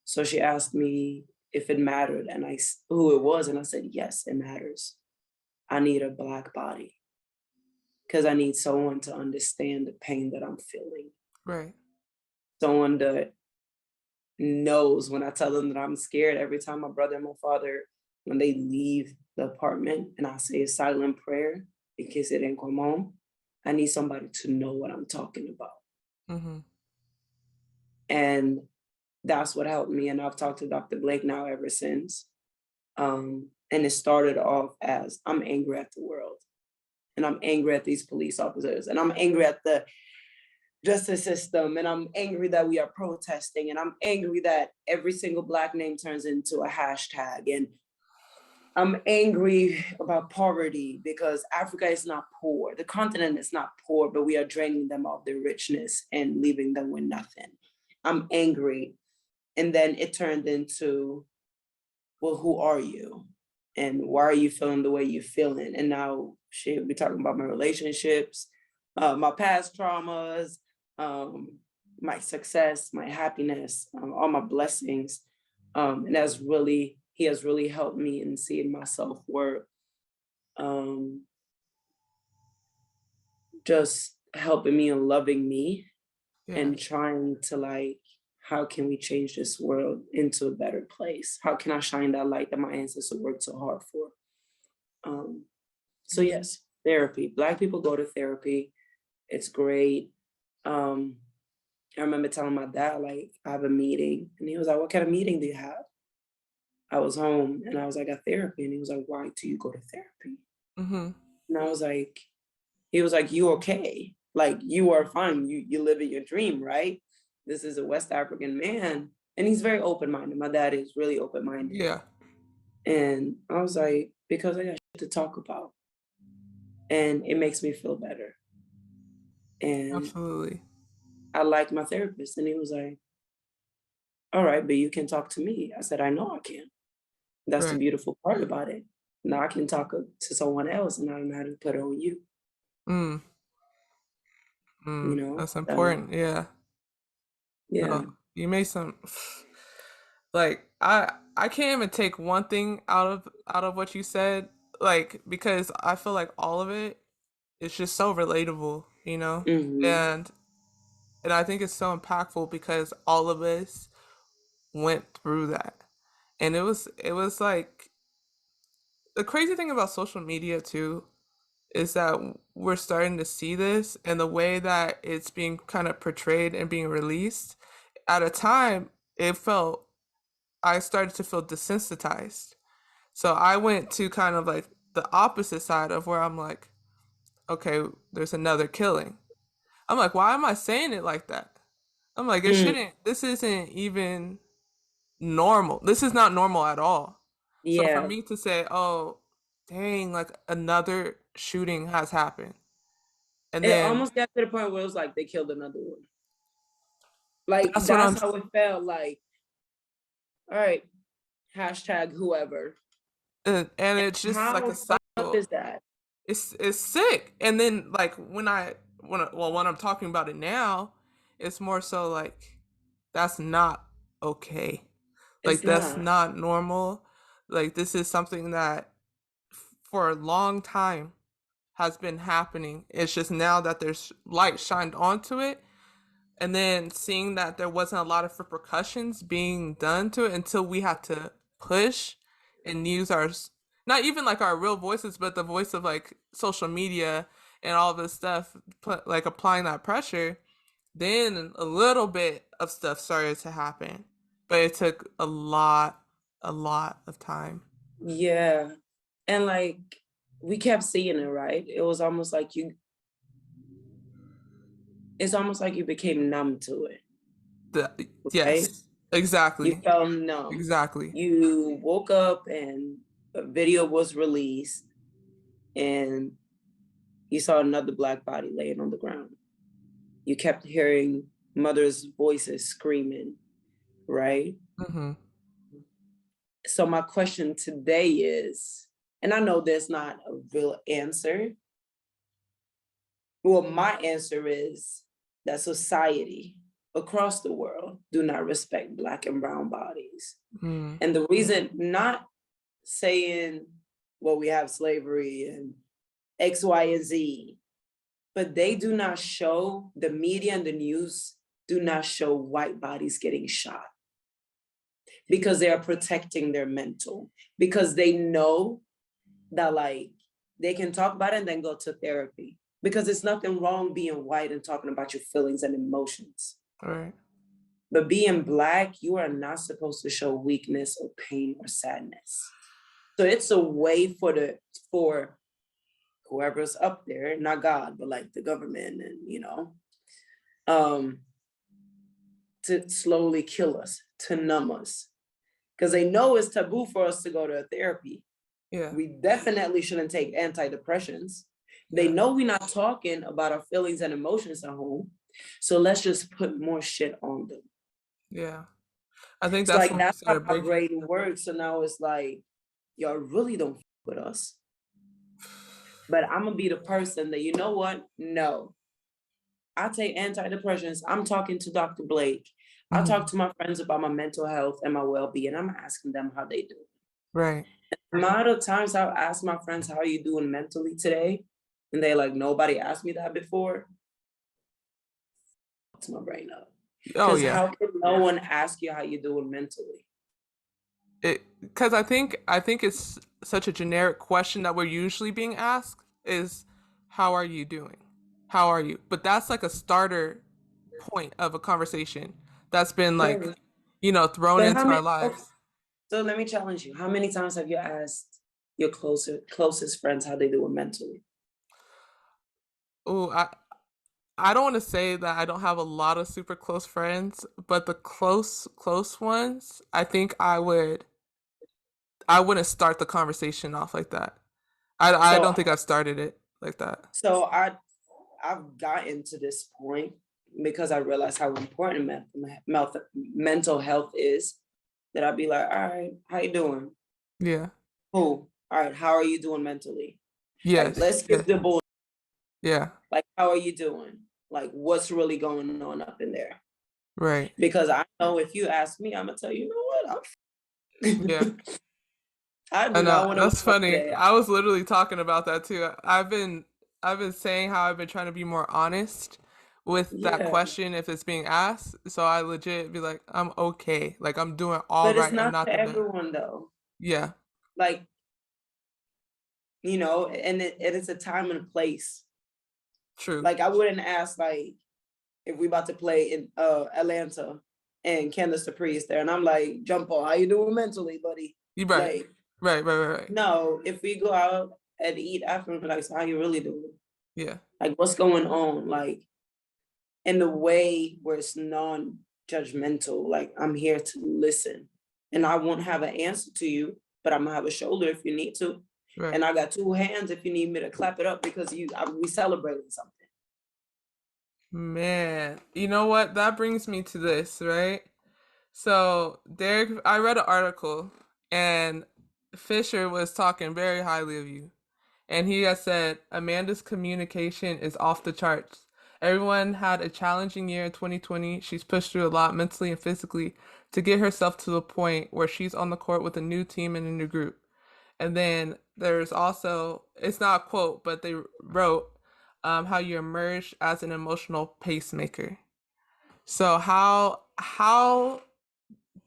So she asked me if it mattered, and who it was, and I said, yes, it matters. I need a Black body because I need someone to understand the pain that I'm feeling. Right. Someone that knows when I tell them that I'm scared every time my brother and my father, when they leave the apartment and I say a silent prayer in case it didn't come home, I need somebody to know what I'm talking about. Mm-hmm. And that's what helped me. And I've talked to Dr. Blake now ever since. And it started off as I'm angry at the world and I'm angry at these police officers and I'm angry at the justice system and I'm angry that we are protesting and I'm angry that every single Black name turns into a hashtag and I'm angry about poverty because Africa is not poor. The continent is not poor, but we are draining them of their richness and leaving them with nothing. I'm angry. And then it turned into, well, who are you? And why are you feeling the way you're feeling? And now, shit, we're talking about my relationships, my past traumas, my success, my happiness, all my blessings. And he has really helped me in seeing my self-worth. Just helping me and loving me Yeah. and trying to like, how can we change this world into a better place? How can I shine that light that my ancestors worked so hard for? So Mm-hmm. yes, therapy. Black people go to therapy. It's great. I remember telling my dad, like, I have a meeting. And he was like, what kind of meeting do you have? I was home and I was like, I got therapy. And he was like, why do you go to therapy? Mm-hmm. And I was like, he was like, you okay? Like, you are fine. You live in your dream, right? This is a West African man. And he's very open-minded. My dad is really open-minded. Yeah. And I was like, because I got shit to talk about. And it makes me feel better. And Absolutely. I liked my therapist. And he was like, all right, but you can talk to me. I said, I know I can. That's the Right. beautiful part about it. Now I can talk to someone else and I don't know how to put it on you, Mm. you Mm. know? That's important. Yeah. Yeah. No, you made some like I can't even take one thing out of what you said, like because I feel like all of it is just so relatable, you know? Hmm. And I think it's so impactful because all of us went through that. And it was like the crazy thing about social media too is that we're starting to see this and the way that it's being kind of portrayed and being released at a time it felt I started to feel desensitized. So I went to kind of like the opposite side of where I'm like, okay, there's another killing. I'm like, why am I saying it like that? I'm like, it Mm, shouldn't, this isn't even normal. This is not normal at all. So for yeah. me to say, oh, dang, like another shooting has happened. And It then almost got to the point where it was like they killed another one. Like that's what I'm, that's how it felt like, all right, hashtag whoever. and it's just like How a fucked up cycle. is that? It's sick. And then like when I'm talking about it now, it's more so like that's not okay. It's Like that's not. not normal. Like this is something that for a long time has been happening. It's just now that there's light shined onto it and then seeing that there wasn't a lot of repercussions being done to it until we had to push and use our not even like our real voices but the voice of like social media and all this stuff like applying that pressure, then a little bit of stuff started to happen, but it took a lot of time. Yeah. And like we kept seeing it, right? It's almost like you became numb to it, right? Yes, You exactly, felt numb. exactly. You woke up and a video was released and you saw another Black body laying on the ground. You kept hearing mothers' voices screaming, right? Mm-hmm. So my question today is, and I know there's not a real answer. Well, my answer is that society across the world do not respect Black and brown bodies. Mm. And the reason, not saying, well, we have slavery and X, Y, and Z, but they do not show, the media and the news do not show white bodies getting shot because they are protecting their mental, because they know that like they can talk about it and then go to therapy, because it's nothing wrong being white and talking about your feelings and emotions. Right. But being Black, you are not supposed to show weakness or pain or sadness. So it's a way for whoever's up there, not God, but like the government and to slowly kill us, to numb us. Because they know it's taboo for us to go to therapy. Yeah. We definitely shouldn't take antidepressants. They Yeah. know we're not talking about our feelings and emotions at home. So let's just put more shit on them. Yeah. I think It's that's like when we that's how started our breaking. brain works. So now it's like, y'all really don't with us. But I'm gonna be the person that, you know what? No. I take antidepressants. I'm talking to Dr. Blake. I talk Mhm. to my friends about my mental health and my well-being. I'm asking them how they do. Right. The amount of times I've asked my friends, how are you doing mentally today? And they're like, nobody asked me that before. It's my brain up. Oh Because yeah. how can no one ask you how you're doing mentally? Because I think it's such a generic question that we're usually being asked is, how are you doing? How are you? But that's like a starter point of a conversation that's been like, Yeah. thrown But how into our many, okay, lives. so let me challenge you. How many times have you asked your closest friends how they doing mentally? Oh, I don't want to say that I don't have a lot of super close friends, but the close ones, I think I wouldn't start the conversation off like that. I So don't think I've started it like that. so I've gotten to this point because I realized how important mental health is, that I'd be like, all right, how you doing? Yeah. Cool. All right, how are you doing mentally? Like, Yes. let's Yeah. skip the bull. Yeah. Like, how are you doing? Like, what's really going on up in there? Right. Because I know if you ask me, I'm gonna tell you, you know what? Yeah. I I do not know. want to wake That's up funny. today. I was literally talking about that too. I've been saying how I've been trying to be more honest with that Yeah, question if it's being asked. So I legit be like, I'm okay. Like I'm doing all but it's right. I'm not not for the best. everyone though. Yeah. Like, and it is a time and a place. True. Like, I wouldn't ask like if we about to play in Atlanta and Candace Dupree is there, and I'm like, Jumpo, how you doing mentally, buddy? You right. Like, Right. no, if we go out and eat after, like, so how you really doing? Yeah. Like, what's going on? Like, in the way where it's non-judgmental, like I'm here to listen. And I won't have an answer to you, but I'm gonna have a shoulder if you need to. Right. And I got two hands if you need me to clap it up because we celebrating something. Man, you know what? That brings me to this, right? So, Derek, I read an article and Fisher was talking very highly of you. And he has said Amanda's communication is off the charts. Everyone had a challenging year in 2020. She's pushed through a lot mentally and physically to get herself to the point where she's on the court with a new team and a new group. And then there's also, it's not a quote, but they wrote how you emerged as an emotional pacemaker. So how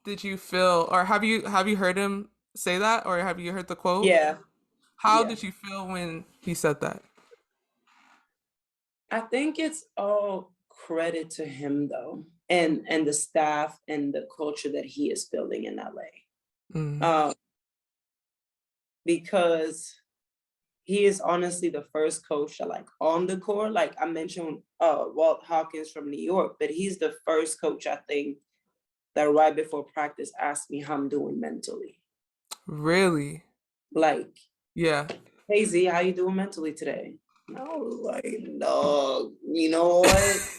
did you feel, or have you heard him say that, or have you heard the quote? Yeah, How yeah. did you feel when he said that? I think it's all credit to him though, and the staff and the culture that he is building in LA. Mm, Because he is honestly the first coach that, like, on the court, like I mentioned, Walt Hawkins from New York, but he's the first coach I think that right before practice asked me how I'm doing mentally. really? Like, Yeah. hey Z, how you doing mentally today? And I was like, no, you know what?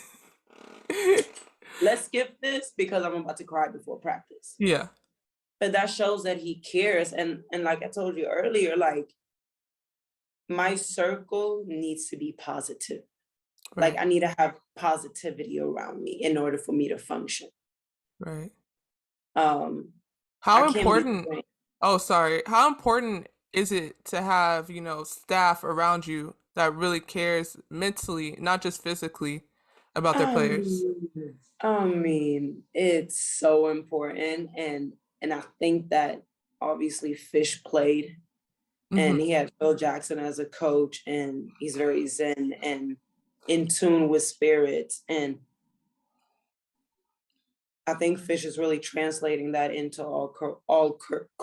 Let's skip this because I'm about to cry before practice. Yeah. But that shows that he cares. And like I told you earlier, like my circle needs to be positive. Like Right. I need to have positivity around me in order for me to function. Right. Um, I How can't be important drained. Oh, sorry. How important is it to have, staff around you that really cares mentally, not just physically, about their I players? mean, it's so important, and I think that obviously Fish played, and Mhm. he had Phil Jackson as a coach, and he's very zen and in tune with spirits, and I think Fish is really translating that into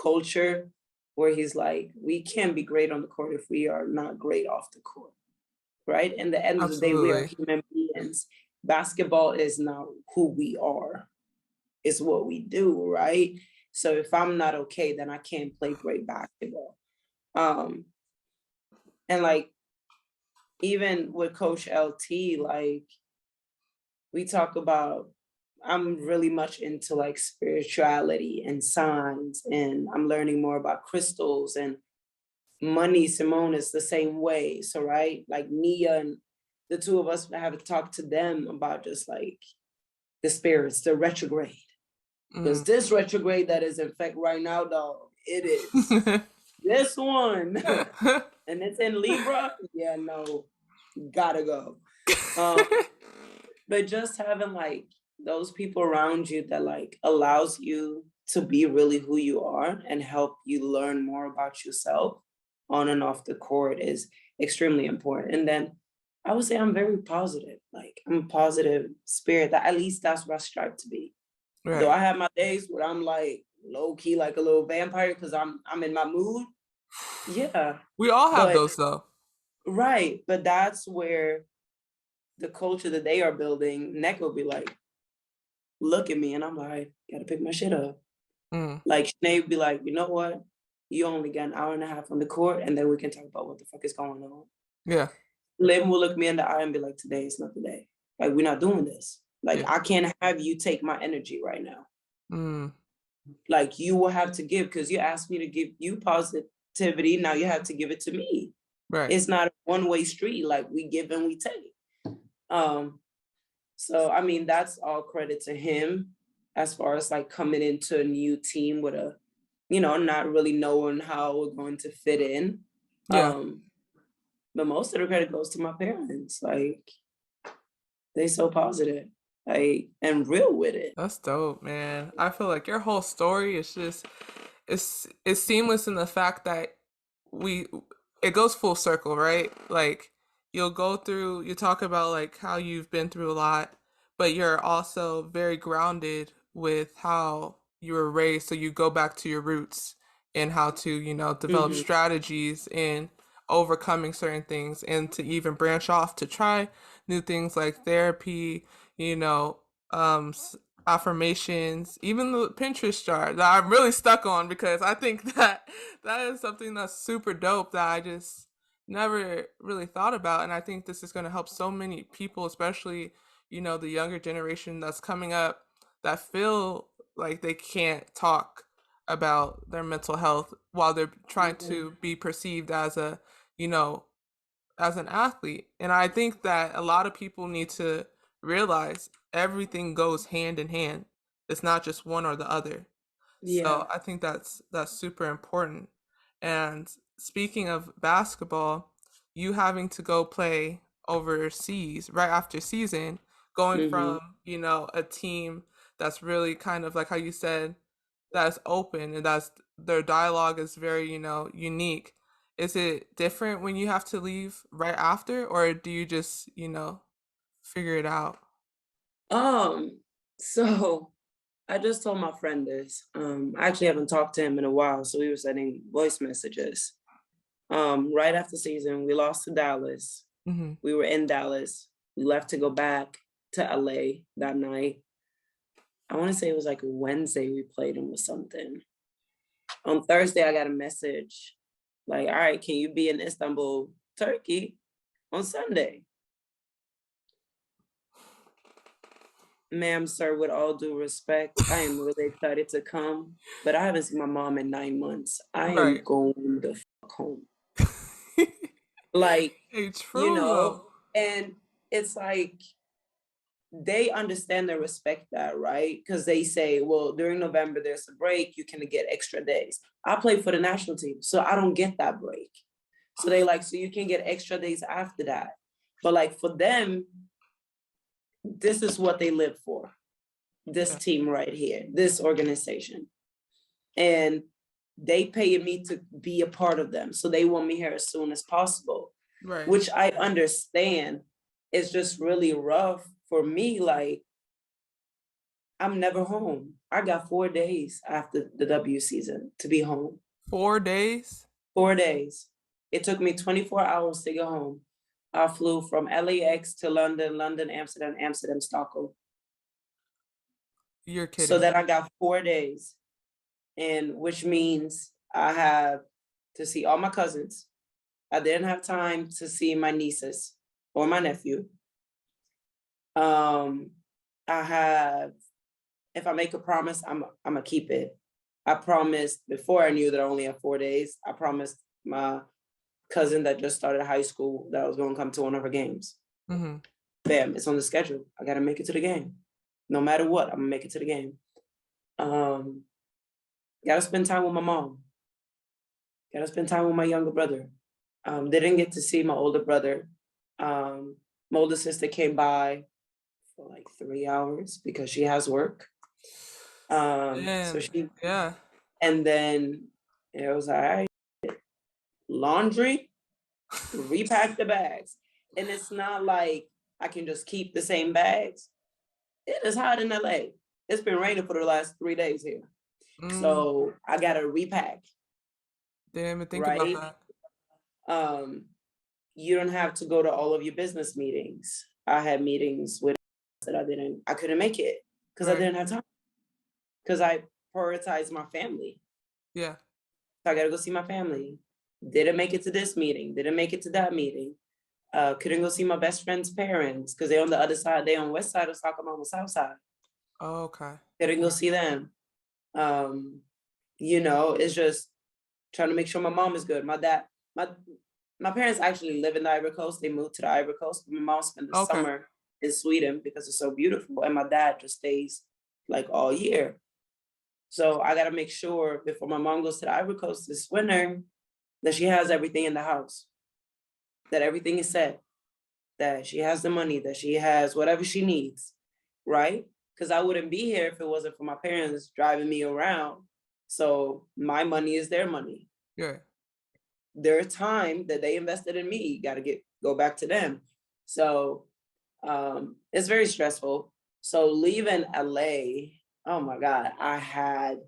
culture, where he's like, we can't be great on the court if we are not great off the court, right? And the end of the day, we are Absolutely. human beings. Basketball is not who we are; it's what we do, right? So if I'm not okay, then I can't play great basketball. Um, and like even with Coach LT, like we talk about I'm really much into like spirituality and signs, and I'm learning more about crystals and money. Simone is the same way. So, right, like Nia and the two of us have talked to them about just like the spirits, the retrograde. Because Mm. this retrograde that is in fact right now, dog, it is this one. And it's in Libra. Yeah, no, gotta go. Um, but just having like those people around you that like allows you to be really who you are and help you learn more about yourself on and off the court is extremely important. And then I would say I'm very positive. Like I'm a positive spirit. That at least that's what I strive to be. Though Right. I have my days where I'm like low key like a little vampire because I'm in my mood. Yeah. We all have But those though. right. But that's where the culture that they are building, Neck will be like, look at me, and I'm like, gotta pick my shit up. Mm. Like Sinead would be like, you know what? You only got an hour and a half on the court, and then we can talk about what the fuck is going on. Yeah. Lim will look me in the eye and be like, today is not the day. Like, we're not doing this. Like, Yeah. I can't have you take my energy right now. Mm. Like, you will have to give because you asked me to give you positivity. Now you have to give it to me. Right. It's not a one-way street. Like, we give and we take. Um, So I mean, that's all credit to him as far as like coming into a new team with a, not really knowing how we're going to fit in. Yeah. Um, but most of the credit goes to my parents. Like they so positive, like and real with it. That's dope, man. I feel like your whole story is just it's seamless in the fact that we it goes full circle, right? Like you talk about like how you've been through a lot, but you're also very grounded with how you were raised, so you go back to your roots and how to, develop Hmm. strategies in overcoming certain things and to even branch off to try new things like therapy, you know, um s- affirmations, even the Pinterest chart that I'm really stuck on because I think that that is something that's super dope that I just never really thought about. And I think this is going to help so many people, especially, the younger generation that's coming up that feel like they can't talk about their mental health while they're trying Yeah. to be perceived as you know, as an athlete. And I think that a lot of people need to realize everything goes hand in hand. It's not just one or the other. So Yeah. I think that's super important. And speaking of basketball, you having to go play overseas right after season, going Hmm. from, a team that's really kind of like how you said, that's open and that's their dialogue is very, unique. Is it different when you have to leave right after, or do you just, figure it out? Um. So I just told my friend this. I actually haven't talked to him in a while, so we were sending voice messages. Right after season, we lost to Dallas. Hmm. We were in Dallas. We left to go back to LA that night. I want to say it was like a Wednesday we played him or something. On Thursday, I got a message like, all right, can you be in Istanbul, Turkey on Sunday? Ma'am, sir, with all due respect, I am really excited to come, but I haven't seen my mom in 9 months. I am Right. going the fuck home. Like, Hey, true though. and it's like they understand and respect that, right? Because they say, well, during November there's a break, you can get extra days. I play for the national team, so I don't get that break. So they like, so you can get extra days after that. But like for them, this is what they live for. This Yeah. team right here, this organization. And they pay me to be a part of them. So they want me here as soon as possible, Right. which I understand. It's just really rough for me. Like, I'm never home. I got 4 days after the W season to be home. 4 days? 4 days. It took me 24 hours to get home. I flew from LAX to London, London, Amsterdam, Amsterdam, Stockholm. You're So kidding. that I got 4 days, and which means I have to see all my cousins. I didn't have time to see my nieces or my nephew. I have, if I make a promise, I'm gonna keep it. I promised before I knew that I only have 4 days. I promised my cousin that just started high school that I was gonna come to one of her games. Mm-hmm. Bam, it's on the schedule. I gotta make it to the game. No matter what, I'm gonna make it to the game. Gotta spend time with my mom. Gotta spend time with my younger brother. Didn't get to see my older brother. My older sister came by for like 3 hours because she has work. So And she, yeah. and then it was all right, laundry, repack the bags. And it's not like I can just keep the same bags. It is hot in LA. It's been raining for the last 3 days here. Mm, So I gotta repack, didn't even think about right? that. Um, you don't have to go to all of your business meetings. I had meetings with that I couldn't make it because I Right. didn't have time. Because I prioritize my family. Yeah. So I gotta go see my family. Didn't make it to this meeting, didn't make it to that meeting. Couldn't go see my best friend's parents because they're on the other side, they on west side of Stockholm, on the south side. Okay. Couldn't go see them. Um, it's just trying to make sure my mom is good. My dad, my parents actually live in the Ivory Coast. They moved to the Ivory Coast. My mom spent the Okay. summer in Sweden because it's so beautiful, and my dad just stays like all year. So I got to make sure before my mom goes to the Ivory Coast this winter that she has everything in the house, that everything is set, that she has the money, that she has whatever she needs, right? Because I wouldn't be here if it wasn't for my parents driving me around. So my money is their money. Yeah. Their time that they invested in me got to go back to them. So it's very stressful. So leaving LA, oh my God, I had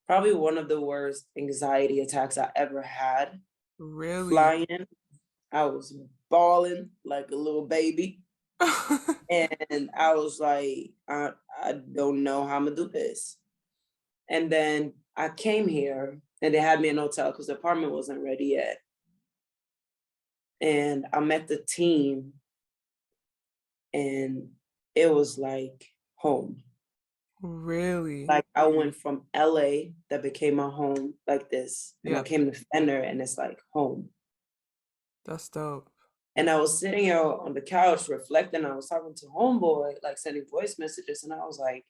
probably one of the worst anxiety attacks I ever had. Really? Flying, I was bawling like a little baby. And I was like, I don't know how I'm gonna do this. And then I came here and they had me in a hotel because the apartment wasn't ready yet. And I met the team and it was like home. Really? Like I went from LA that became my home like this, and I Yeah. came to Fender and it's like home. That's dope. And I was sitting here on the couch reflecting. I was talking to homeboy, like sending voice messages, and I was like,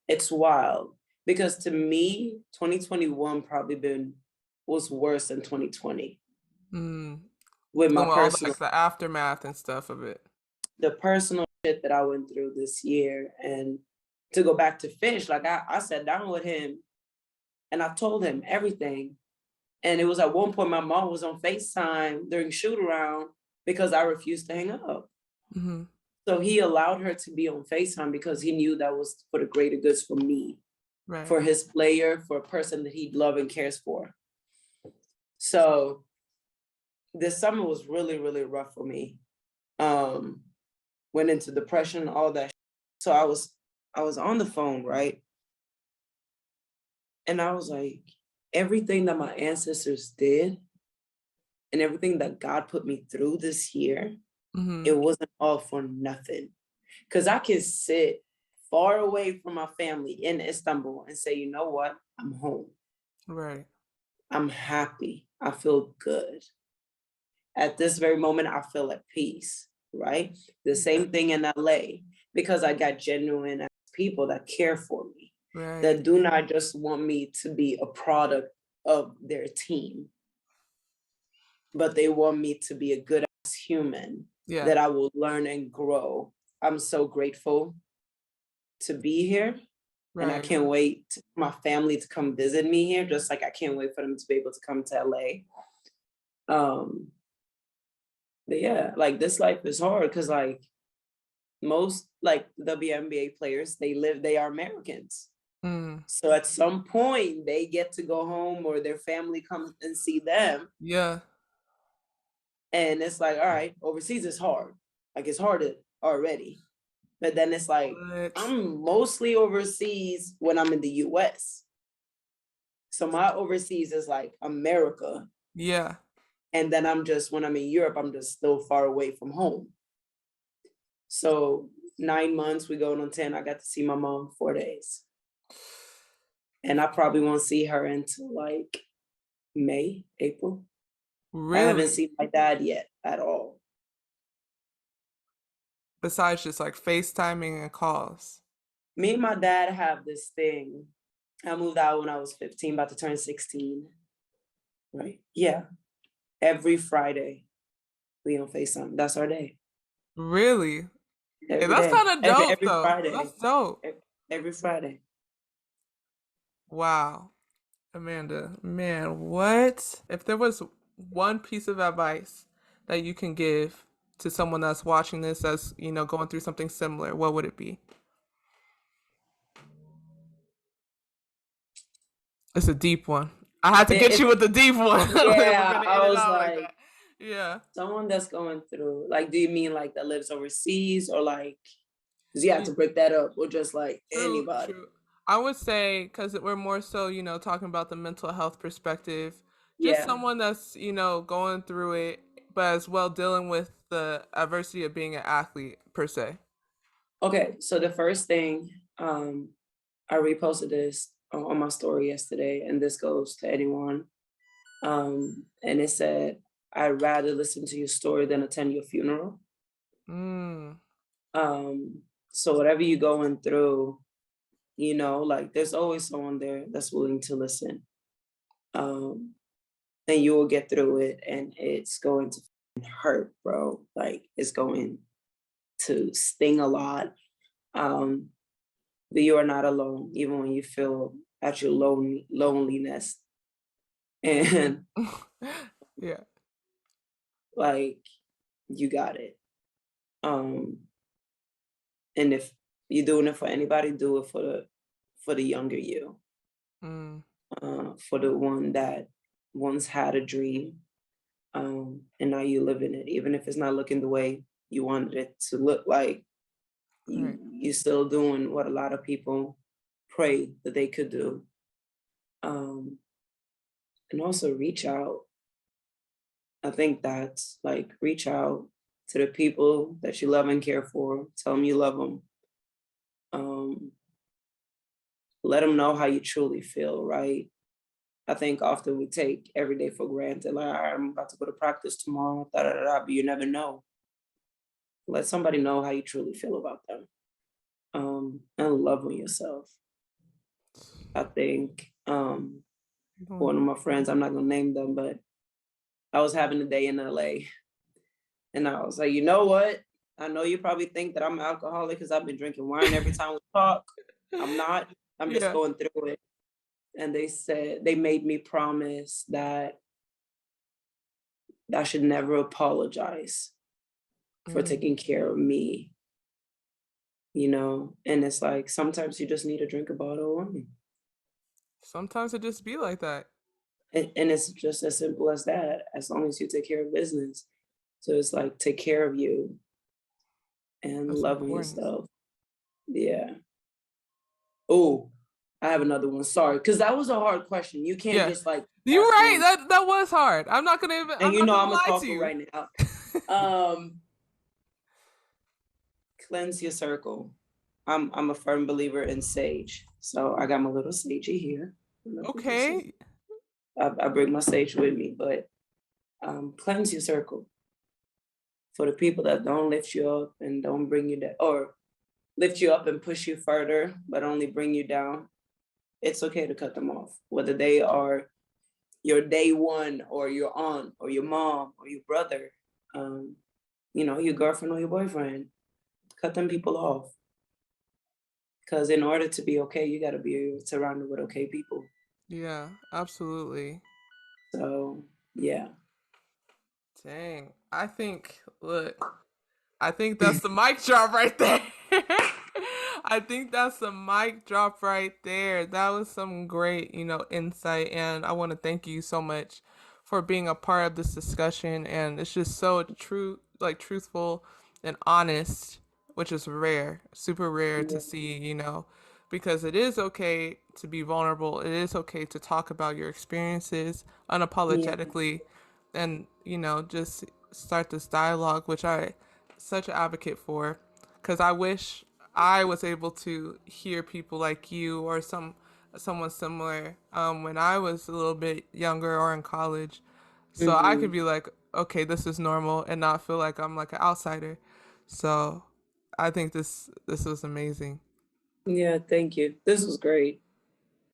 it's wild. Because to me, 2021 probably was worse than 2020 Mm. with my Talking about all personal, like the aftermath and stuff of it. the personal shit that I went through this year. And to go back to Fish, like I sat down with him and I told him everything. And it was at one point my mom was on FaceTime during shoot around because I refused to hang up. Mm-hmm. So he allowed her to be on FaceTime because he knew that was for the greater goods for me, Right. for his player, for a person that he loves and cares for. So this summer was really, really rough for me. Went into depression, all that. So I was on the phone, right? And I was like, everything that my ancestors did and everything that God put me through this year, Mm-hmm. it wasn't all for nothing. Because I can sit far away from my family in Istanbul and say, you know what? I'm home. Right. I'm happy. I feel good. At this very moment, I feel at peace. right? The same thing in LA, because I got genuine people that care for me, Right. that do not just want me to be a product of their team, but they want me to be a good ass human Yeah. that I will learn and grow. I'm so grateful to be here. And I Right. can't wait for my family to come visit me here, just like I can't wait for them to be able to come to LA. Um, but yeah, like this life is hard because like most like WNBA players, they are Americans. Mm. So at some point they get to go home or their family comes and see them. Yeah. And it's like, all right, overseas is hard. Like it's hard already. But then it's like, But I'm mostly overseas when I'm in the US. So my overseas is like America. yeah. And then when I'm in Europe, I'm just still far away from home. So 9 months, we going on 10. I got to see my mom 4 days. And I probably won't see her until like May, April. I haven't Really? seen my dad yet at all. Besides just like FaceTiming and calls. Me and my dad have this thing. I moved out when I was 15, about to turn 16. Right? Yeah. Every Friday, we on FaceTime. That's our day. Really? Hey, Every that's day. kind of Every dope every though. That's Friday. dope. Every Friday. Wow. Amanda, man, what? If there was one piece of advice that you can give to someone that's watching this that's, going through something similar, what would it be? It's a deep one. I had to get It, you with the deep one. We're yeah, gonna I end it was out like like, that. Yeah. someone that's going through, like, do you mean like that lives overseas or like, because you have to break that up, or just like True, anybody? true. I would say because we're more so, talking about the mental health perspective, just Yeah. someone that's, going through it, but as well dealing with the adversity of being an athlete per se. Okay. So the first thing, I reposted this on my story yesterday, and this goes to anyone. And it said, I'd rather listen to your story than attend your funeral. Mm, So whatever you're going through, like there's always someone there that's willing to listen. Um, and you will get through it, and it's going to hurt, bro. Like it's going to sting a lot. Um, but you are not alone, even when you feel at your loneliness. And yeah. like you got it. Um, and if you're doing it for anybody, do it for the younger you, Mm, for the one that once had a dream, and now you live in it, even if it's not looking the way you wanted it to look like. right. You're still doing what a lot of people pray that they could do. Um, and also reach out. I think that's like reach out to the people that you love and care for. Tell them you love them. Um, let them know how you truly feel, right? I think often we take every day for granted, like, all right, I'm about to go to practice tomorrow, da da da, da, but you never know. Let somebody know how you truly feel about them. And love on yourself. I think one of my friends, I'm not gonna name them, but I was having a day in LA, and I was like, you know what? I know you probably think that I'm an alcoholic because I've been drinking wine every time we talk. I'm not. I'm just yeah. going through it. And they made me promise that I should never apologize for Mm. taking care of me, And it's like sometimes you just need to drink a bottle of wine. Sometimes it just be like that. And it's just as simple as that, as long as you take care of business. So it's like take care of you and That's love on important. yourself. Yeah. Oh, I have another one. Sorry, because that was a hard question. You can't Yeah. just like You're ask right. one. That was hard. And I'm not gonna I'm a lie to talker you. right now. Um, Cleanse your circle. I'm a firm believer in sage. So I got my little sagey here. I don't know if you can see. Okay. I bring my sage with me, but cleanse your circle. For the people that don't lift you up and don't bring you down, or lift you up and push you further, but only bring you down, it's okay to cut them off. Whether they are your day one or your aunt or your mom or your brother, um, your girlfriend or your boyfriend, cut them people off. Because in order to be okay, you got to be surrounded with okay people. Yeah, absolutely. So, yeah. Dang. I think that's the mic drop right there. I think that's the mic drop right there. That was some great, insight. And I want to thank you so much for being a part of this discussion. And it's just so true, like truthful and honest, which is rare, super rare to Yeah. see, because it is okay to be vulnerable. It is okay to talk about your experiences Yeah. unapologetically and, just start this dialogue, which I such an advocate for, because I wish I was able to hear people like you or someone similar when I was a little bit younger or in college, so I could Hmm. be like, okay, this is normal, and not feel like I'm like an outsider. So I think this was amazing. Yeah. Thank you. This was great.